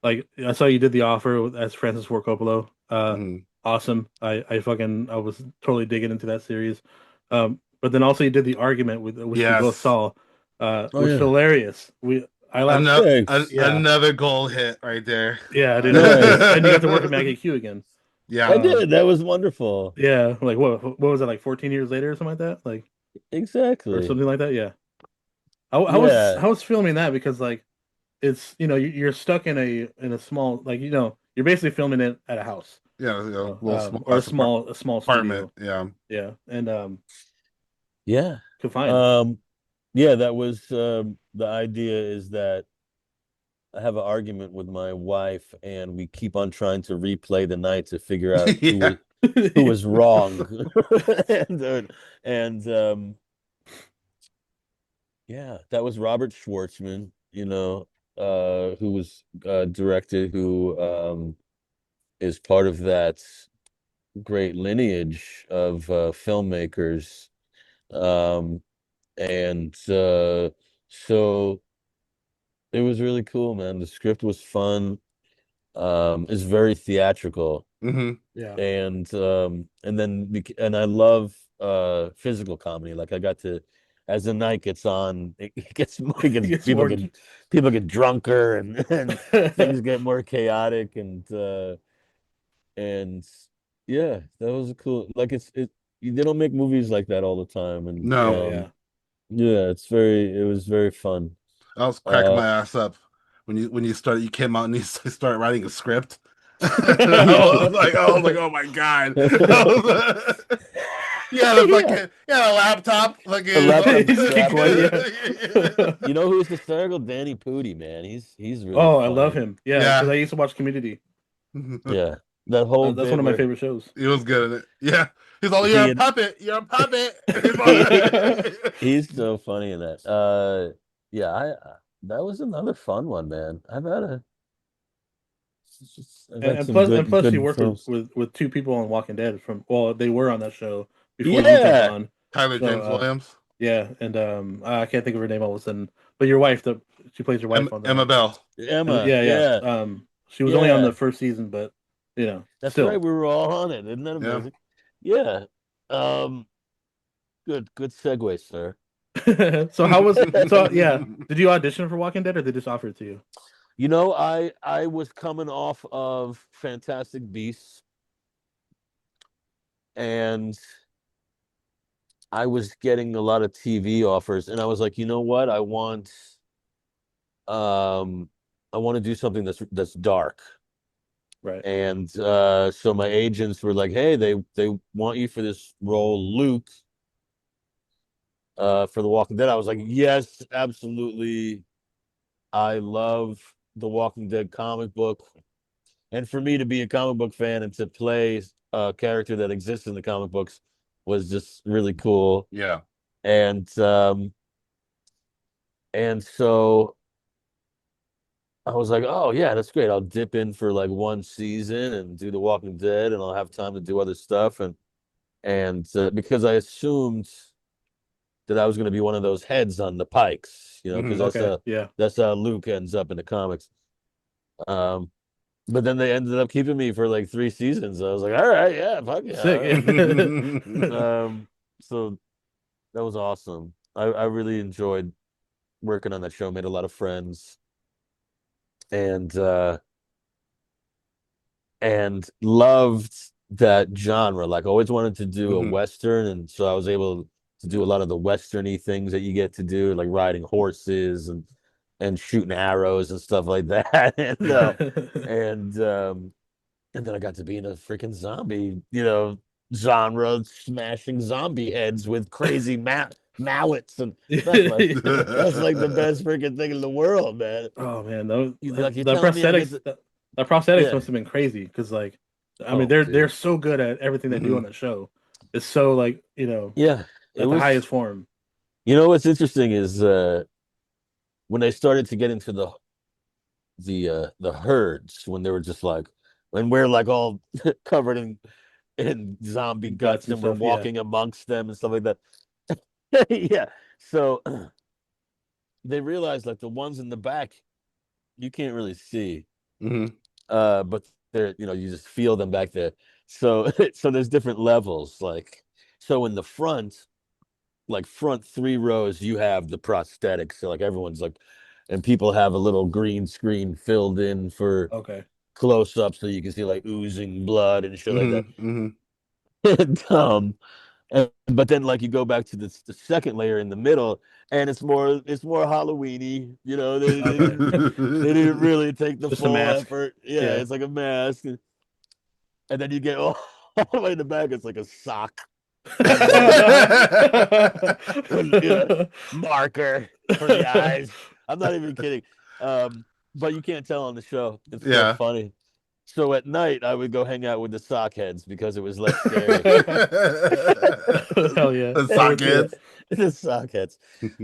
like I saw you did The Offer as Francis Ford Coppola.
Mhm.
Awesome. I was totally digging into that series. But then also you did The Argument with which we both
Yes.
saw,
Oh
which is
yeah.
hilarious. I laughed.
Another
Thanks.
Yeah,
another goal hit right there.
yeah, dude.
Nice.
And you got to work with Maggie Q again.
I
Yeah.
did. That was wonderful.
Yeah, like what was it, like 14 years later or something like that, like or
Exactly.
something like that. Yeah.
Yeah.
I was filming that because like it's you're stuck in a small, like you're basically filming it at a house,
Yeah. Little small
or
ass
a small
apartment.
studio.
Yeah.
Yeah, and
Yeah.
confined.
Um, yeah, that was the idea is that I have an argument with my wife, and we keep on trying to replay the night to figure out
Yeah.
who was wrong. And yeah, that was Robert Schwartzman, who was directed, who is part of that great lineage of filmmakers. Um, and so it was really cool, man. The script was fun. It's very theatrical,
Hmm.
Yeah.
and then and I love physical comedy. Like I got to, as the night gets on, it gets more,
It's more.
people get drunker, and things get more chaotic, and yeah, that was a cool, like they don't make movies like that all the time, and
No.
Oh yeah.
yeah, it was very fun.
I was cracking
Uh,
my ass up when you came out and you started writing a script.
yeah.
I was like, oh my god. Yeah, the
Yeah.
fucking yeah, the laptop.
A laptop
Just keep
strap
going.
in.
Yeah.
You know who's hysterical? Danny Pudi, man. He's really
Oh, I love
funny.
him. Yeah, because
Yeah.
I used to watch Community.
Yeah. That whole
That's one
bit
of my
where
favorite shows.
He was good at it. Yeah. He's all, you're
he
a
had
puppet. You're a puppet.
he's so funny in that. Yeah, that was another fun one, man. I've had some
And plus, you
good
worked
films.
with two people on Walking Dead from. Well, they were on that show before you jumped
Yeah.
on.
Tyler
So
James Williams.
yeah, and I can't think of her name all of a sudden. But your wife, she plays your wife on
Emma
the.
Bell.
Emma.
Yeah, yeah.
Yeah.
She was only on the
Yeah.
first season, but
That's right.
still.
We were all on it. Isn't that
Yeah.
amazing? Yeah. Um, good segue, sir.
So how was so yeah? Did you audition for Walking Dead or they just offered it to you?
I was coming off of Fantastic Beasts, and I was getting a lot of TV offers, and I was like, you know what? Um I want to do something that's dark.
Right.
And so my agents were like, hey, they want you for this role, Luke, for The Walking Dead. I was like, yes, absolutely. I love the Walking Dead comic book. And for me to be a comic book fan and to play a character that exists in the comic books was just really cool.
Yeah.
And And so I was like, oh yeah, that's great. I'll dip in for like one season and do The Walking Dead, and I'll have time to do other stuff. And because I assumed that I was going to be one of those heads on the Pikes, because
Okay, yeah,
that's how Luke ends up in the comics. Um, but then they ended up keeping me for like 3 seasons. I was like, all right, yeah, fuck yeah. All
sick.
right. So that was awesome. I really enjoyed working on that show, made a lot of friends, and loved that genre. Like, always wanted to do a
Mhm.
Western, and so I was able to do a lot of the Westerny things that you get to do, like riding horses and shooting arrows and stuff like that. And and then I got to be in a freaking zombie, genre, smashing zombie heads with crazy mallets, and that's like the best freaking thing in the world, man.
Oh man, those
Like, you're
the
telling me I get
prosthetics,
to,
the prosthetics
yeah.
must have been crazy because like, I mean,
Oh,
they're
dude.
so good at everything they do on
Mhm.
that show. It's so like
Yeah, it
at the highest
was.
form.
What's interesting is when I started to get into the herds, when they were just like, when we're like all covered in zombie
Guts
guts
and
and we're
stuff. Yeah.
walking amongst them and stuff like that. Yeah. So they realized, like, the ones in the back you can't really see,
Mhm.
but they're, you just feel them back there. So so there's different levels. Like, so in the front, like front 3 rows, you have the prosthetics. So like everyone's like, and people have a little green screen filled in for
Okay.
close up so you can see like oozing blood and shit like that.
Mhm. Mhm.
But then, like, you go back to the second layer in the middle, and it's more Halloweeny. They
Okay.
didn't really take the
Just a
full
mask.
effort. Yeah,
Yeah.
it's like a mask, and then you get all the way in the back. It's like a sock and marker for the eyes. I'm not even kidding. But you can't tell on the show. It's still
Yeah.
funny. So at night, I would go hang out with the sock heads because it was less scary.
Hell yeah.
The
I would do
sockheads.
The sock heads.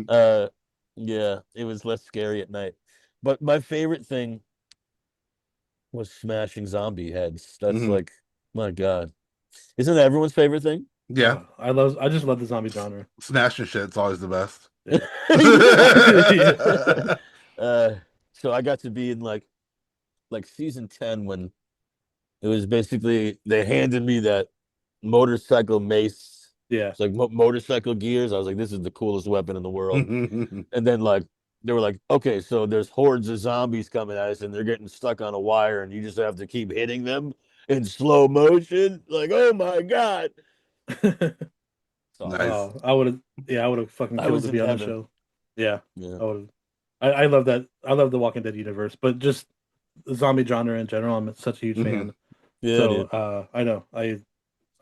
Uh, yeah, it was less scary at night. But my favorite thing was smashing zombie heads. That's
Mhm.
like, my God. Isn't that everyone's favorite thing?
Yeah.
I just love the zombie genre.
Smashing shit's always the best.
Yeah. Yeah.
Yeah. Uh, so I got to be in like season 10, when it was basically they handed me that motorcycle mace.
Yeah.
It's like motorcycle gears. I was like, this is the coolest weapon in the world. And then, like, they were like, okay, so there's hordes of zombies coming at us and they're getting stuck on a wire and you just have to keep hitting them in slow motion. Like, oh my God. It's awesome.
Nice.
I would have, yeah, I would have fucking
I
killed
was
to
in
be on the
heaven.
show. Yeah,
Yeah.
I would have. I love that. I love the Walking Dead universe, but just the zombie genre in general, I'm such a huge
Mhm.
fan.
Yeah,
So
dude.
I know I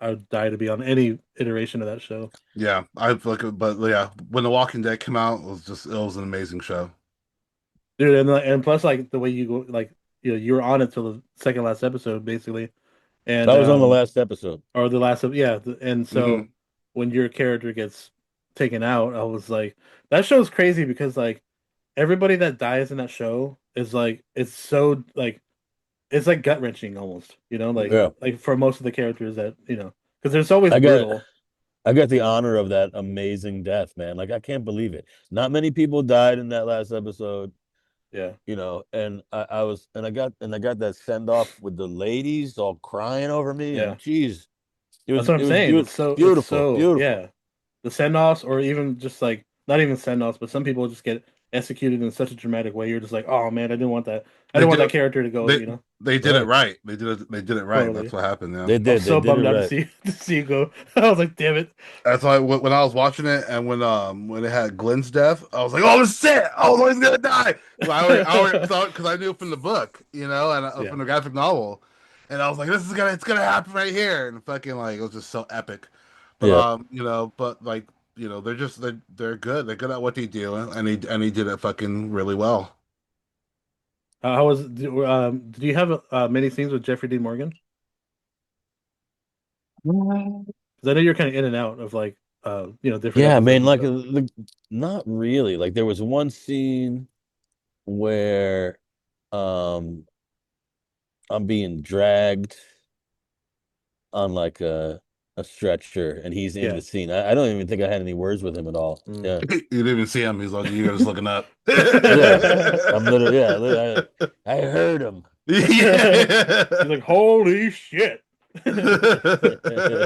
would die to be on any iteration of that show.
Yeah, I like, but yeah, when The Walking Dead came out, it was an amazing show.
Dude, and plus like the way you go, like you were on it till the second last episode basically, and
I was on the last episode.
or the last of yeah, and so
Hmm.
when your character gets taken out, I was like, that show's crazy because like everybody that dies in that show is like it's so like it's like gut wrenching almost,
Yeah.
like for most of the characters that because it's always
I got
brutal.
I got the honor of that amazing death, man. Like, I can't believe it. Not many people died in that last episode,
Yeah,
and I got that send off with the ladies all crying over me,
yeah,
and geez, it
that's
was
what I'm
it was
saying.
beautiful,
It's
beautiful,
so
beautiful.
yeah. The send-offs or even just like not even send-offs, but some people just get executed in such a dramatic way. You're just like, oh man, I didn't want that. I
They
didn't want
did
that
it.
character to go.
They they did it
Right.
right. They did it right. That's
Totally.
what happened. Yeah.
They
I was
did. They
so
did it
bummed out to
right.
see to see you go. I was like, damn it.
That's why when I was watching it and when it had Glenn's death, I was like, "Oh shit! I was always gonna die." Well, I already because I knew from the book, and
Yeah.
from the graphic novel, and I was like, it's gonna happen right here," and fucking like it was just so epic. But
Yeah.
but like they're good. They're good at what they do, and he did it fucking really well.
How was did you have many scenes with Jeffrey D. Morgan? Because I know you're kind of in and out of like different.
Yeah, man,
episodes
like,
and stuff.
not really. Like there was one scene where um I'm being dragged on like a stretcher and he's in
Yeah.
the scene. I don't even think I had any words with him at all.
Mm.
Yeah.
You didn't even see him. He's like, you're just looking up.
Yeah. I'm literally, yeah, I heard him.
Yeah.
He's like, holy shit.
Yeah,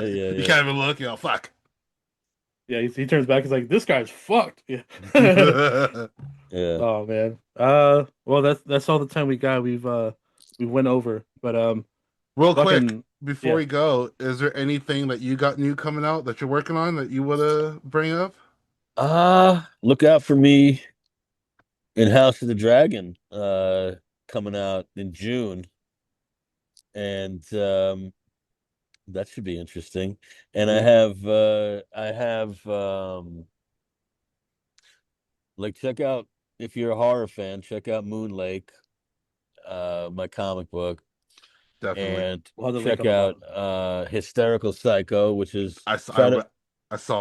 You
yeah.
can't even look. Fuck.
Yeah, he turns back. He's like, this guy's fucked. Yeah.
Yeah.
Oh man. Well, that's all the time we got. We went over, but
Real quick,
fucking
before we go, is there anything that you got new coming out that you're working on that you want to bring up?
Look out for me in House of the Dragon, coming out in June. And that should be interesting. And I have like, check out, if you're a horror fan, check out Moon Lake, my comic book,
Definitely.
and
We'll have the link
check
on the
out
bottom.
Hysterical Psycho, which is
I saw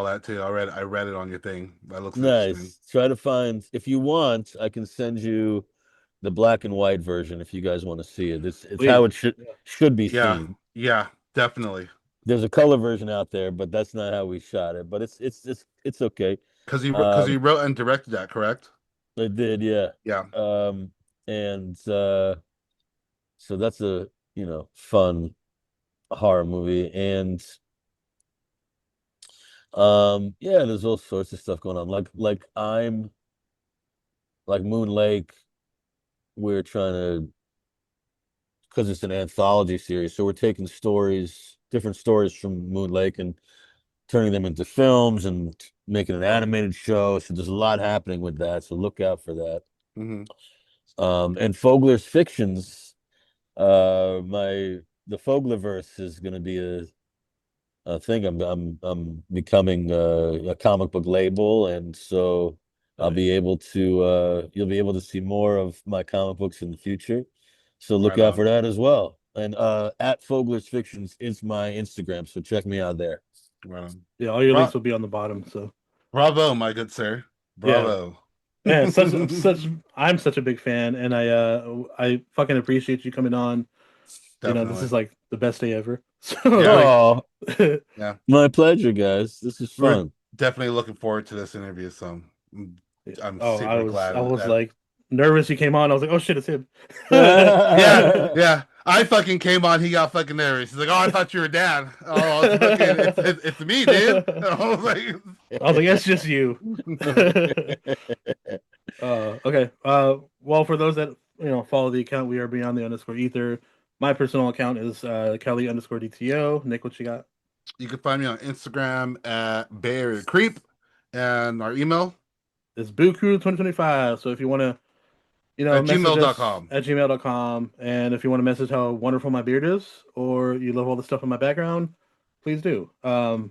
that too. I read it on your thing. That looks interesting.
nice. Try to find, if you want, I can send you the black and white version if you guys want to see it. It's
Please.
how it should be
Yeah,
seen.
yeah, definitely.
There's a color version out there, but that's not how we shot it. But it's okay.
Because you wrote and directed that, correct?
I did, yeah.
Yeah.
And so that's a fun horror movie. And yeah, there's all sorts of stuff going on. Like I'm like Moon Lake, we're trying to, because it's an anthology series, so we're taking different stories from Moon Lake and turning them into films and making an animated show. So there's a lot happening with that. So look out for that.
Mm-hmm.
And Fogler's Fictions, the Foglerverse is going to be a thing. I'm becoming a comic book label, and so I'll be able to you'll be able to see more of my comic books in the future. So look
Right
out
on.
for that as well. And at Fogler's Fictions is my Instagram, so check me out there.
Right on.
Yeah, all your links will be on the bottom. So
bravo, my good sir. Bravo.
Yeah, I'm such a big fan, and I fucking appreciate you coming on.
Definitely.
This is like the best day ever. So
Oh,
yeah,
my pleasure, guys. This is
we're
fun.
definitely looking forward to this interview. So I'm super glad.
I was like nervous you came on. I was like, oh shit, it's him.
Yeah. I fucking came on. He got fucking nervous. He's like, oh, I thought you were Dan. Oh, it's me, dude. I was like,
it's just you. Okay. Well, for those that follow the account, we are beyond the underscore ether. My personal account is Kelly underscore DTO. Nick, what you got?
You can find me on Instagram at Bay Area Creep, and our email
is BooCrew2025. So if you want to,
at gmail.com.
At gmail.com. And if you want to message how wonderful my beard is, or you love all the stuff in my background, please do. And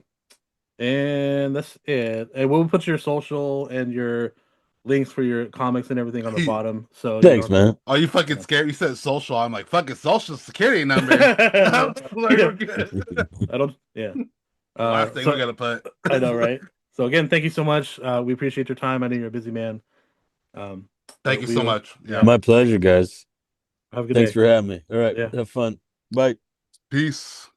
that's it. And we'll put your social and your links for your comics and everything on the bottom. So
thanks, man.
Oh, you fucking scared? You said social. I'm like, fucking social security number. I
don't. Yeah.
Last thing we gotta put.
I know, right? So again, thank you so much. We appreciate your time. I know you're a busy man.
Thank you so much. Yeah.
My pleasure, guys.
Have a good
Thanks
day.
for having me. All right.
Yeah.
Have fun. Bye.
Peace.